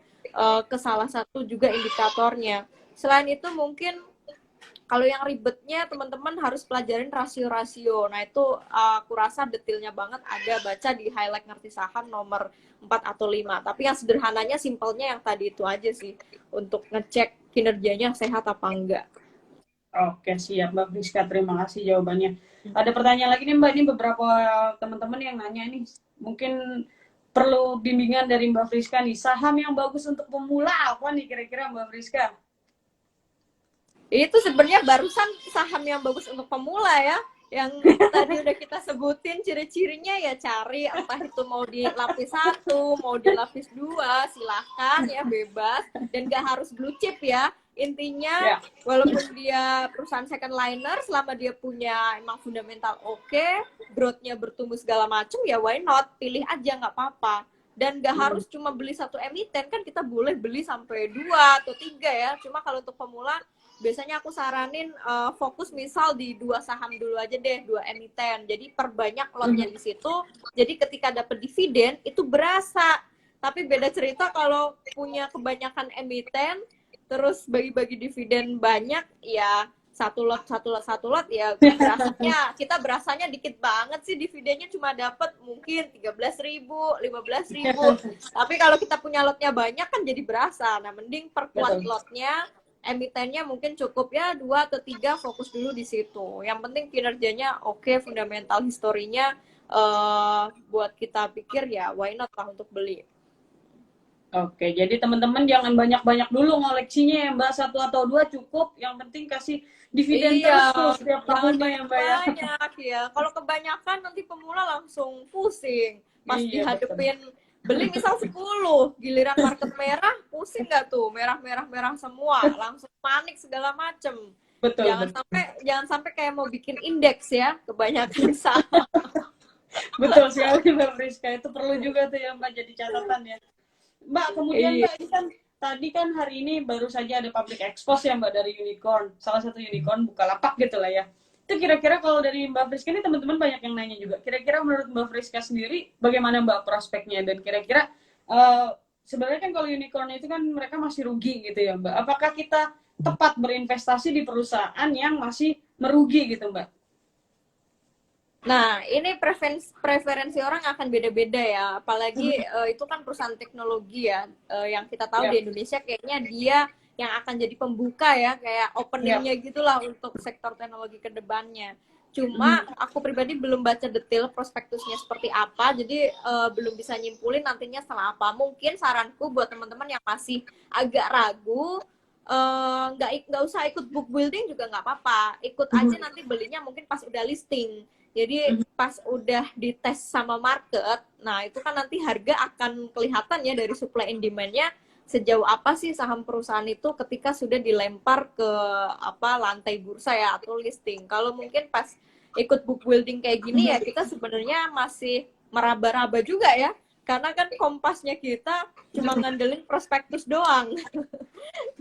ke salah satu juga indikatornya. Selain itu mungkin kalau yang ribetnya teman-teman harus pelajarin rasio-rasio. Nah itu aku rasa detailnya banget ada baca di highlight ngerti saham nomor 4 atau 5. Tapi yang sederhananya, simpelnya yang tadi itu aja sih. Untuk ngecek kinerjanya sehat apa enggak. Oke, siap Mbak Friska. Terima kasih jawabannya. Ada pertanyaan lagi nih Mbak. Ini beberapa teman-teman yang nanya nih. Mungkin perlu bimbingan dari Mbak Friska nih. Saham yang bagus untuk pemula apa nih kira-kira Mbak Friska? Itu sebenarnya barusan saham yang bagus untuk pemula ya. Yang tadi udah kita sebutin ciri-cirinya ya, cari entah itu mau di lapis 1, mau di lapis 2, silahkan ya, bebas. Dan gak harus blue chip ya. Intinya walaupun dia perusahaan second liner, selama dia punya emang fundamental oke, growth-nya bertumbuh segala macam, ya why not, pilih aja nggak apa-apa. Dan gak harus cuma beli satu emiten, kan kita boleh beli sampai 2 atau 3 ya. Cuma kalau untuk pemula biasanya aku saranin fokus misal di 2 saham dulu aja deh, 2 emiten. Jadi perbanyak lotnya di situ. Jadi ketika dapat dividen itu berasa. Tapi beda cerita kalau punya kebanyakan emiten, terus bagi-bagi dividen banyak, ya satu lot ya kita berasanya dikit banget sih, dividennya cuma dapat mungkin 13.000, 15.000. Tapi kalau kita punya lotnya banyak kan jadi berasa. Nah, mending perkuat lotnya, emitennya mungkin cukup ya 2 atau 3, fokus dulu di situ. Yang penting kinerjanya oke, fundamental historinya buat kita pikir ya why not lah untuk beli. Oke, jadi teman-teman jangan banyak-banyak dulu ngoleksinya ya Mbak, 1 atau 2 cukup. Yang penting kasih dividen terus setiap tahunnya ya Mbak ya. Banyak ya. Kalau kebanyakan nanti pemula langsung pusing. Pas dihadepin beli misal 10, giliran market merah, pusing nggak tuh? Merah semua, langsung panik segala macem. Betul. Jangan sampai kayak mau bikin indeks ya, kebanyakan saham. Betul sekali Mbak Friska, itu perlu juga tuh ya Mbak jadi catatan ya. Mbak, kemudian Mbak, ini kan tadi kan hari ini baru saja ada public expose ya Mbak dari Unicorn. Salah satu Unicorn Bukalapak gitu lah ya. Itu kira-kira kalau dari Mbak Friska ini teman-teman banyak yang nanya juga. Kira-kira menurut Mbak Friska sendiri bagaimana Mbak prospeknya? Dan kira-kira sebenarnya kan kalau Unicorn itu kan mereka masih rugi gitu ya Mbak. Apakah kita tepat berinvestasi di perusahaan yang masih merugi gitu Mbak? Nah, ini preferensi orang akan beda-beda ya. Apalagi itu kan perusahaan teknologi ya. Yang kita tahu di Indonesia kayaknya dia yang akan jadi pembuka ya. Kayak openingnya gitulah untuk sektor teknologi ke depannya. Cuma aku pribadi belum baca detail prospektusnya seperti apa. Jadi belum bisa nyimpulin nantinya setelah apa. Mungkin saranku buat teman-teman yang masih agak ragu, nggak usah ikut book building juga nggak apa-apa, ikut aja nanti belinya mungkin pas udah listing. Jadi pas udah dites sama market, nah itu kan nanti harga akan kelihatan ya dari supply and demand-nya sejauh apa sih saham perusahaan itu ketika sudah dilempar ke apa lantai bursa ya atau listing. Kalau mungkin pas ikut book building kayak gini ya kita sebenarnya masih meraba-raba juga ya, karena kan kompasnya kita cuma ngandelin prospektus doang.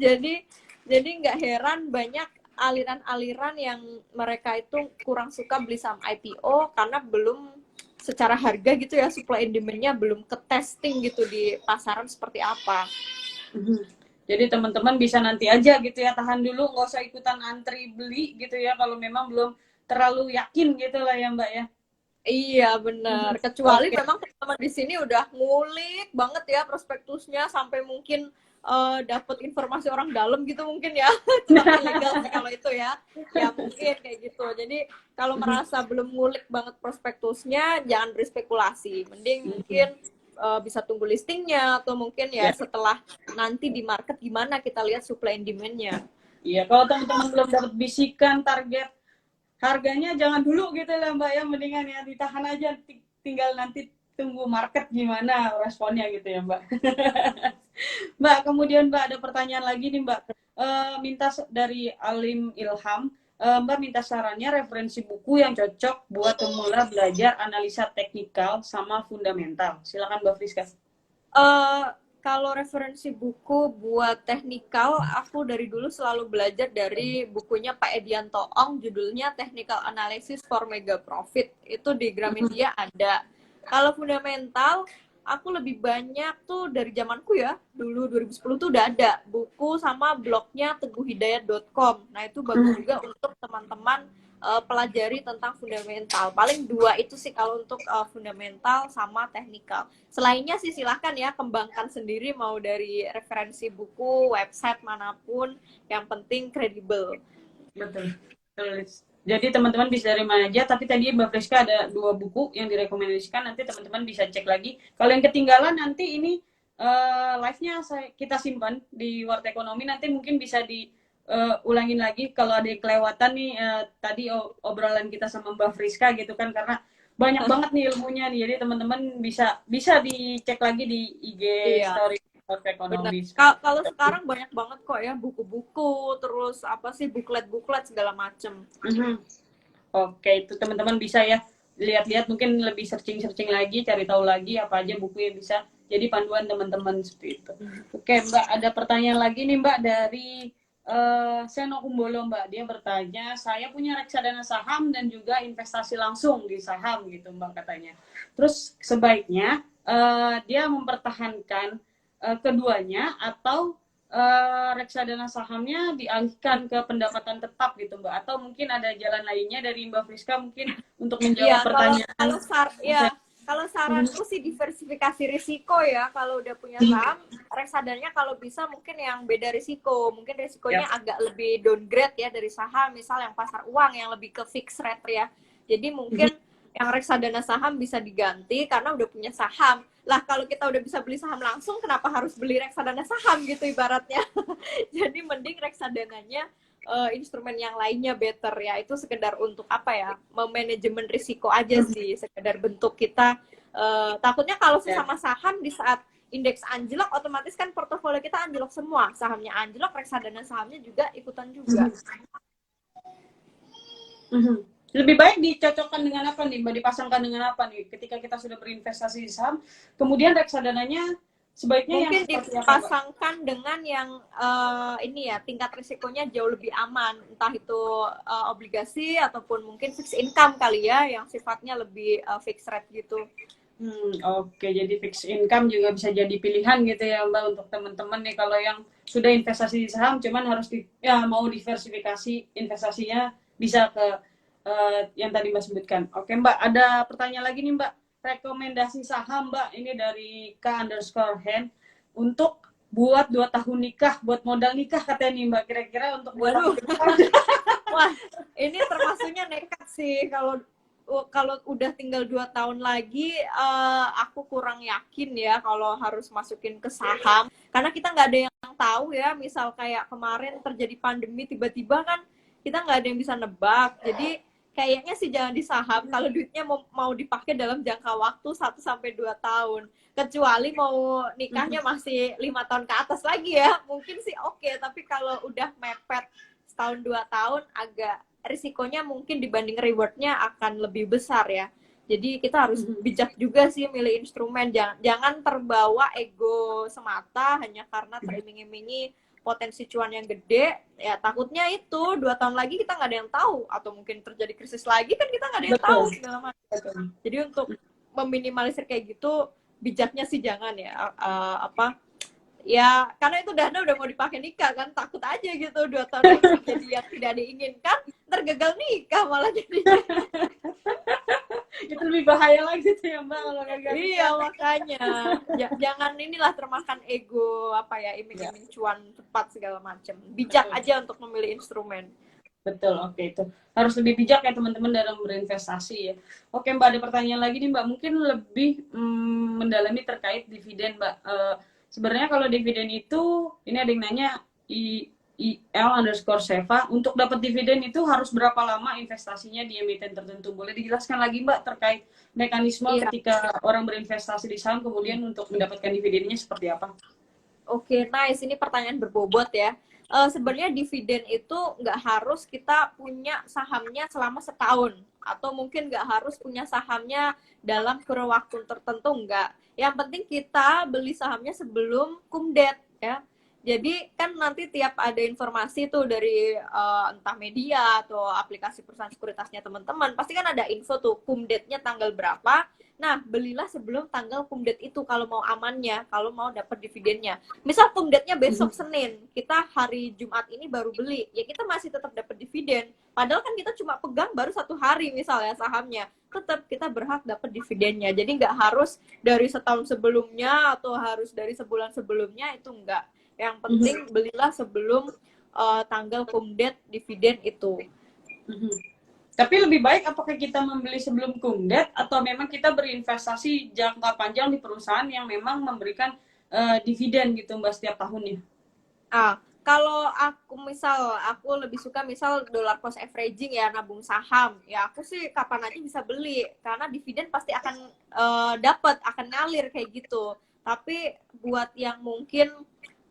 jadi jadi nggak heran banyak aliran-aliran yang mereka itu kurang suka beli saham IPO karena belum secara harga gitu ya, supply and demand-nya belum ke testing gitu di pasaran seperti apa. Jadi teman-teman bisa nanti aja gitu ya, tahan dulu, nggak usah ikutan antri beli gitu ya kalau memang belum terlalu yakin gitu lah ya Mbak ya. Iya benar, kecuali Oke. memang teman-teman di sini udah ngulik banget ya prospektusnya sampai mungkin dapat informasi orang dalam gitu mungkin ya. Cuman ilegal sih kalau itu ya, ya mungkin kayak gitu. Jadi kalau merasa belum ngulik banget prospektusnya jangan berspekulasi, mending mungkin bisa tunggu listingnya atau mungkin ya Ya. setelah nanti di market gimana kita lihat supply and demand-nya. Iya, kalau teman-teman belum dapat bisikan target harganya jangan dulu gitu lah Mbak ya, mendingan ya ditahan aja, tinggal nanti tunggu market gimana responnya gitu ya Mbak. Mbak, kemudian Mbak ada pertanyaan lagi nih Mbak. Minta dari Alim Ilham, Mbak minta sarannya referensi buku yang cocok buat pemula belajar analisa teknikal sama fundamental. Silakan Mbak Friska. Kalau referensi buku buat teknikal, aku dari dulu selalu belajar dari bukunya Pak Edianto Ong, judulnya Technical Analysis for Mega Profit. Itu di Gramedia ada. Kalau fundamental, aku lebih banyak tuh dari zamanku ya, dulu 2010 tuh udah ada buku sama blognya teguhhidayat.com. Nah itu bagus juga untuk teman-teman pelajari tentang fundamental. Paling dua itu sih kalau untuk fundamental sama teknikal. Selainnya sih silahkan ya kembangkan sendiri mau dari referensi buku, website manapun, yang penting kredibel. Betul. Jadi teman-teman bisa dari mana aja, tapi tadi Mbak Friska ada 2 buku yang direkomendasikan, nanti teman-teman bisa cek lagi. Kalau yang ketinggalan nanti ini live-nya kita simpan di Warta Ekonomi, nanti mungkin bisa diulangin lagi kalau ada yang kelewatan nih tadi obrolan kita sama Mbak Friska gitu kan, karena banyak banget nih ilmunya nih, jadi teman-teman bisa dicek lagi di IG Iya. story Warta Benar. Ekonomi. Kalau sekarang banyak banget kok ya buku-buku, terus apa sih buklet-buklet segala macem. Oke, itu teman-teman bisa ya lihat-lihat, mungkin lebih searching-searching lagi, cari tahu lagi apa aja buku yang bisa jadi panduan teman-teman seperti itu. Oke, Mbak, ada pertanyaan lagi nih Mbak dari Seno Kumbolo Mbak. Dia bertanya, saya punya reksadana saham dan juga investasi langsung di saham gitu Mbak katanya. Terus sebaiknya dia mempertahankan keduanya atau reksadana sahamnya dialihkan ke pendapatan tetap gitu Mbak, atau mungkin ada jalan lainnya dari Mbak Friska mungkin untuk menjawab Iya, pertanyaan. kalau saranku sih diversifikasi risiko ya. Kalau udah punya saham, reksadanya kalau bisa mungkin yang beda risiko. Mungkin risikonya agak lebih downgrade ya dari saham, misal yang pasar uang yang lebih ke fixed rate ya. Jadi mungkin yang reksadana saham bisa diganti karena udah punya saham. Lah kalau kita udah bisa beli saham langsung, kenapa harus beli reksadana saham gitu ibaratnya. Jadi mending reksadananya instrumen yang lainnya better ya. Itu sekedar untuk apa ya, memanajemen risiko aja sih, sekedar bentuk kita takutnya kalau sesama saham di saat indeks anjlok otomatis kan portofolio kita anjlok semua, sahamnya anjlok, reksadana sahamnya juga ikutan juga. Lebih baik dicocokkan dengan apa nih Mbak, dipasangkan dengan apa nih ketika kita sudah berinvestasi di saham, kemudian reksadananya sebaiknya mungkin yang dipasangkan dengan yang ini ya tingkat risikonya jauh lebih aman, entah itu obligasi ataupun mungkin fixed income kali ya yang sifatnya lebih fixed rate gitu. Oke, jadi fixed income juga bisa jadi pilihan gitu ya Mbak untuk teman-teman nih kalau yang sudah investasi di saham, cuman harus mau diversifikasi investasinya bisa ke yang tadi Mbak sebutkan. Oke Mbak, ada pertanyaan lagi nih Mbak. Rekomendasi saham Mbak, ini dari K_Hen untuk buat 2 tahun nikah, buat modal nikah katanya nih Mbak. Kira-kira untuk 2 tahun nikah. Wah, ini termasuknya nekat sih kalau kalau udah tinggal 2 tahun lagi, aku kurang yakin ya kalau harus masukin ke saham. Karena kita nggak ada yang tahu ya, misal kayak kemarin terjadi pandemi tiba-tiba kan kita nggak ada yang bisa nebak. Jadi kayaknya sih jangan di saham kalau duitnya mau dipakai dalam jangka waktu 1 sampai 2 tahun. Kecuali mau nikahnya masih 5 tahun ke atas lagi ya, mungkin sih oke. Tapi kalau udah mepet setahun 2 tahun agak risikonya mungkin dibanding rewardnya akan lebih besar ya. Jadi kita harus bijak juga sih milih instrumen. Jangan terbawa ego semata hanya karena teriming-imingi potensi cuan yang gede. Ya takutnya itu 2 tahun lagi kita nggak ada yang tahu, atau mungkin terjadi krisis lagi kan kita nggak ada yang tahu segala macam. Jadi untuk meminimalisir kayak gitu, bijaknya sih jangan ya. Ya karena itu dana udah mau dipakai nikah kan, takut aja gitu 2 tahun lagi jadi yang tidak diinginkan, ntar gagal nikah malah jadinya. Itu lebih bahaya lagi tuh ya Mbak kalau gagal. Iya makanya jangan inilah termakan ego iming-iming cuan cepat segala macam. Bijak aja untuk memilih instrumen. Betul, oke, itu harus lebih bijak ya teman-teman dalam berinvestasi ya. Oke Mbak, ada pertanyaan lagi nih Mbak, mungkin lebih mendalami terkait dividen Mbak. Sebenarnya kalau dividen itu, ini ada yang nanya IL_Seva, untuk dapat dividen itu harus berapa lama investasinya di emiten tertentu? Boleh dijelaskan lagi Mbak terkait mekanisme ketika orang berinvestasi di saham kemudian untuk mendapatkan dividennya seperti apa? Oke, nice. Ini pertanyaan berbobot ya. Sebenarnya dividen itu nggak harus kita punya sahamnya selama setahun, atau mungkin nggak harus punya sahamnya dalam kurun waktu tertentu, nggak. Yang penting kita beli sahamnya sebelum kumdet ya. Jadi kan nanti tiap ada informasi tuh dari entah media atau aplikasi perusahaan sekuritasnya teman-teman, pasti kan ada info tuh kumdetnya tanggal berapa. Nah, belilah sebelum tanggal kumdet itu kalau mau amannya, kalau mau dapat dividennya. Misal kumdetnya besok Senin, kita hari Jumat ini baru beli, ya kita masih tetap dapat dividen. Padahal kan kita cuma pegang baru 1 hari misalnya sahamnya, tetap kita berhak dapat dividennya. Jadi nggak harus dari setahun sebelumnya atau harus dari sebulan sebelumnya, itu enggak. Yang penting belilah sebelum tanggal kumdet dividen itu. Tapi lebih baik apakah kita membeli sebelum kumdet atau memang kita berinvestasi jangka panjang di perusahaan yang memang memberikan dividen gitu Mbak setiap tahunnya? Kalau aku lebih suka misal dollar cost averaging ya, nabung saham. Ya aku sih kapan aja bisa beli karena dividen pasti akan dapat, akan ngalir kayak gitu. Tapi buat yang mungkin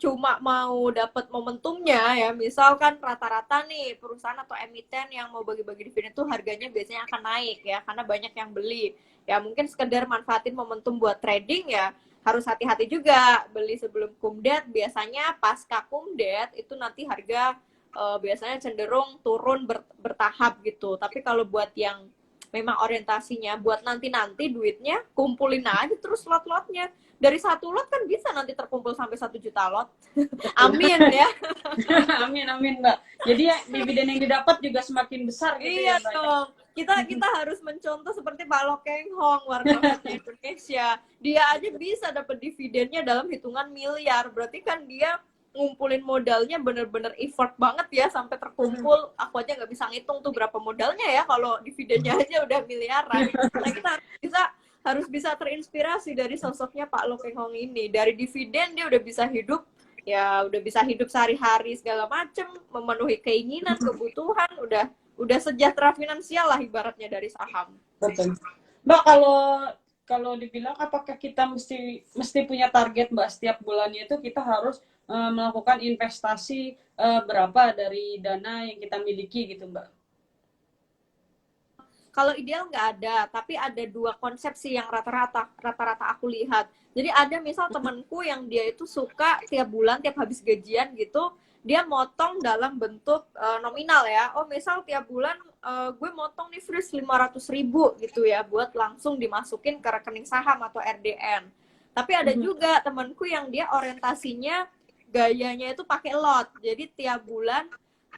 cuma mau dapat momentumnya ya, misalkan rata-rata nih perusahaan atau emiten yang mau bagi-bagi dividen tuh harganya biasanya akan naik ya karena banyak yang beli. Ya mungkin sekedar manfaatin momentum buat trading ya, harus hati-hati juga beli sebelum kumdet. Biasanya pasca kumdet itu nanti harga biasanya cenderung turun bertahap gitu. Tapi kalau buat yang memang orientasinya buat nanti-nanti duitnya, kumpulin aja terus lot-lotnya. Dari 1 lot kan bisa nanti terkumpul sampai 1 juta lot. Amin ya. Amin Mbak. Jadi ya dividen yang didapat juga semakin besar gitu iya ya Mbak. Dong. Kita harus mencontoh seperti Pak Lo Keng Hong, warga Indonesia. Dia aja bisa dapat dividennya dalam hitungan miliar. Berarti kan dia ngumpulin modalnya bener-bener effort banget ya sampai terkumpul. Aku aja nggak bisa ngitung tuh berapa modalnya ya kalau dividennya aja udah miliaran. Nah kita harus bisa terinspirasi dari sosoknya Pak Lo Keng Hong ini. Dari dividen dia udah bisa hidup, ya udah bisa hidup sehari-hari segala macem, memenuhi keinginan, kebutuhan, udah sejahtera finansial lah ibaratnya dari saham. Betul. Mbak, kalau dibilang apakah kita mesti punya target Mbak setiap bulannya itu kita harus melakukan investasi berapa dari dana yang kita miliki gitu Mbak? Kalau ideal nggak ada, tapi ada 2 konsep sih yang rata-rata aku lihat. Jadi ada misal temanku yang dia itu suka tiap bulan, tiap habis gajian gitu, dia motong dalam bentuk nominal ya. Oh misal tiap bulan gue motong nih freeze 500.000 gitu ya, buat langsung dimasukin ke rekening saham atau RDN. Tapi ada juga temanku yang dia orientasinya gayanya itu pakai lot. Jadi tiap bulan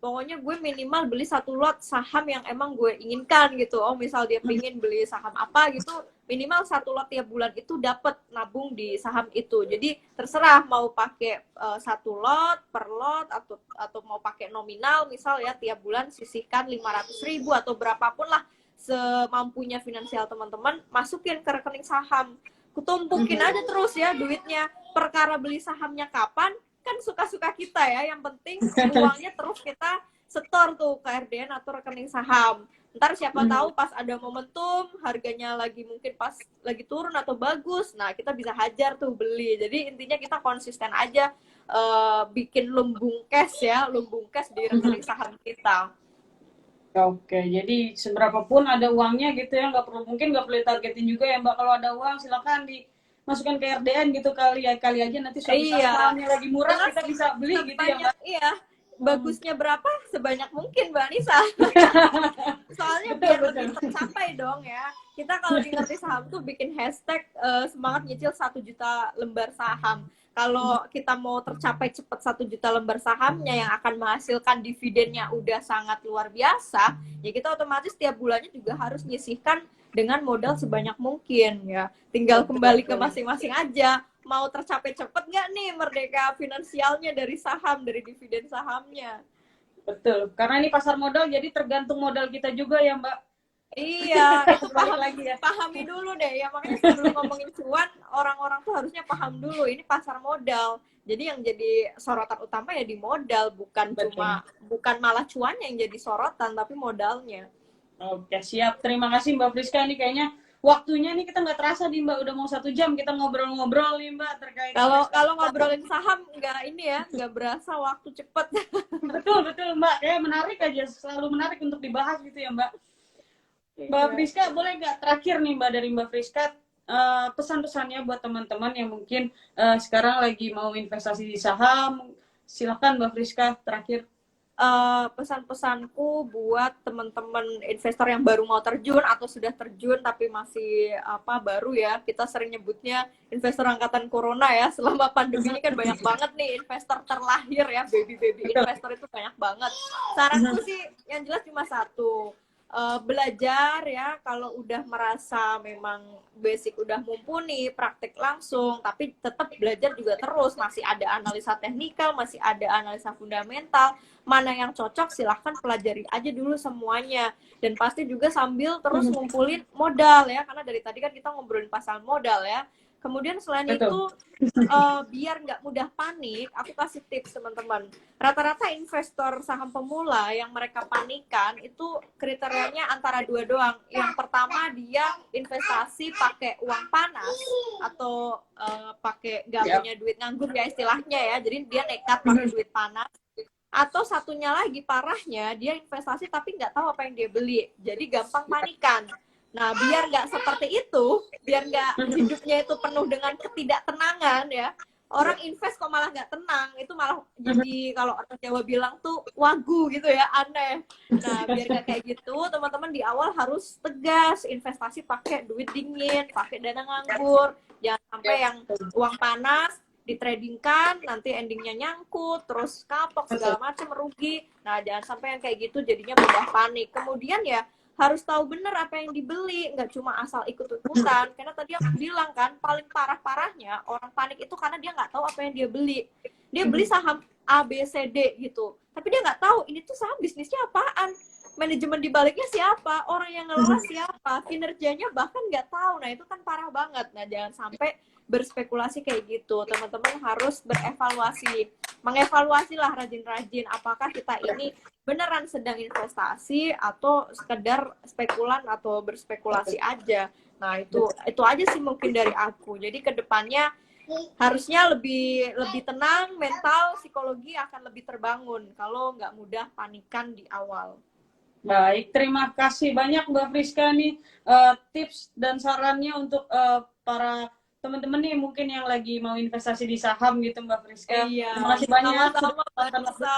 pokoknya gue minimal beli 1 lot saham yang emang gue inginkan gitu. Oh misal dia pengen beli saham apa gitu, minimal 1 lot tiap bulan itu dapat nabung di saham itu. Jadi terserah mau pakai 1 lot per lot atau mau pakai nominal misal ya tiap bulan sisihkan 500.000 atau berapapun lah semampunya finansial teman-teman masukin ke rekening saham. Kutumpukin aja terus ya duitnya. Perkara beli sahamnya kapan kan suka-suka kita ya, yang penting uangnya terus kita setor tuh ke RDN atau rekening saham. Ntar siapa tahu pas ada momentum harganya lagi mungkin pas lagi turun atau bagus, nah kita bisa hajar tuh beli. Jadi intinya kita konsisten aja bikin lumbung cash ya, lumbung cash di rekening saham kita. Oke, jadi seberapa pun ada uangnya gitu ya, mungkin nggak perlu targetin juga ya Mbak. Kalau ada uang silakan dimasukkan ke RDN gitu, kali aja nanti suatu saat Iya. sahamnya lagi murah Terus kita bisa beli gitu ya Mbak. Iya, bagusnya berapa sebanyak mungkin Mbak Nisa. Soalnya biar lebih tercapai dong ya. Kita kalau di ngerti saham tuh bikin hashtag semangat nyicil 1 juta lembar saham. Kalau kita mau tercapai cepat 1 juta lembar sahamnya yang akan menghasilkan dividennya udah sangat luar biasa, ya kita otomatis tiap bulannya juga harus nyisihkan dengan modal sebanyak mungkin ya. Tinggal kembali ke masing-masing aja. Mau tercapai cepat nggak nih merdeka finansialnya dari saham, dari dividen sahamnya. Betul, karena ini pasar modal jadi tergantung modal kita juga ya Mbak. Iya, itu lagi ya. pahami dulu deh ya, makanya sebelum ngomongin cuan, orang-orang tuh harusnya paham dulu ini pasar modal. Jadi yang jadi sorotan utama ya di modal, bukan malah cuannya yang jadi sorotan, tapi modalnya. Oke, siap. Terima kasih Mbak Friska. Ini kayaknya waktunya nih kita nggak terasa nih Mbak, udah mau 1 jam kita ngobrol-ngobrol nih Mbak terkait. Kalau ngobrolin saham nggak ini ya, nggak berasa waktu cepet. Betul Mbak, kayak menarik aja, selalu menarik untuk dibahas gitu ya Mbak. Mbak Friska, boleh nggak terakhir nih Mbak dari Mbak Friska, pesan-pesannya buat teman-teman yang mungkin sekarang lagi mau investasi di saham, silakan Mbak Friska terakhir. Pesan-pesanku buat teman-teman investor yang baru mau terjun atau sudah terjun tapi masih baru ya, kita sering nyebutnya investor angkatan corona ya. Selama pandemi ini kan banyak banget nih investor terlahir ya, baby investor itu banyak banget. Saranku sih yang jelas cuma satu, belajar ya. Kalau udah merasa memang basic udah mumpuni, praktek langsung, tapi tetap belajar juga terus. Masih ada analisa teknikal, masih ada analisa fundamental. Mana yang cocok silahkan pelajari aja dulu semuanya. Dan pasti juga sambil terus ngumpulin modal ya, karena dari tadi kan kita ngobrolin pasal modal ya. Kemudian selain itu, biar nggak mudah panik, aku kasih tips teman-teman. Rata-rata investor saham pemula yang mereka panikan itu kriterianya antara 2 doang. Yang pertama dia investasi pakai uang panas atau pakai nggak punya duit nganggur ya istilahnya ya. Jadi dia nekat pakai duit panas. Atau satunya lagi parahnya dia investasi tapi nggak tahu apa yang dia beli. Jadi gampang panikan. Nah, biar nggak seperti itu, biar nggak hidupnya itu penuh dengan ketidaktenangan ya, orang invest kok malah nggak tenang, itu malah jadi kalau orang Jawa bilang tuh wagu gitu ya, aneh. Nah, biar nggak kayak gitu, teman-teman di awal harus tegas, investasi pakai duit dingin, pakai dana nganggur, jangan sampai yang uang panas ditradingkan, nanti endingnya nyangkut, terus kapok segala macam merugi. Nah, jangan sampai yang kayak gitu jadinya mudah panik. Kemudian ya harus tahu benar apa yang dibeli, nggak cuma asal ikut-ikutan. Karena tadi aku bilang kan, paling parah-parahnya orang panik itu karena dia nggak tahu apa yang dia beli. Dia beli saham A, B, C, D gitu. Tapi dia nggak tahu ini tuh saham bisnisnya apaan. Manajemen dibaliknya siapa, orang yang ngelola siapa, kinerjanya bahkan nggak tahu. Nah itu kan parah banget. Nah jangan sampai berspekulasi kayak gitu. Teman-teman harus berevaluasi, mengevaluasi lah rajin-rajin apakah kita ini beneran sedang investasi atau sekedar spekulan atau berspekulasi aja. Nah itu aja sih mungkin dari aku. Jadi kedepannya harusnya lebih tenang, mental, psikologi akan lebih terbangun kalau nggak mudah panikan di awal. Baik, terima kasih banyak Mbak Friska nih tips dan sarannya untuk para teman-teman nih mungkin yang lagi mau investasi di saham gitu Mbak Friska. Iya, Terima kasih banyak. sama-sama Mbak Nisa.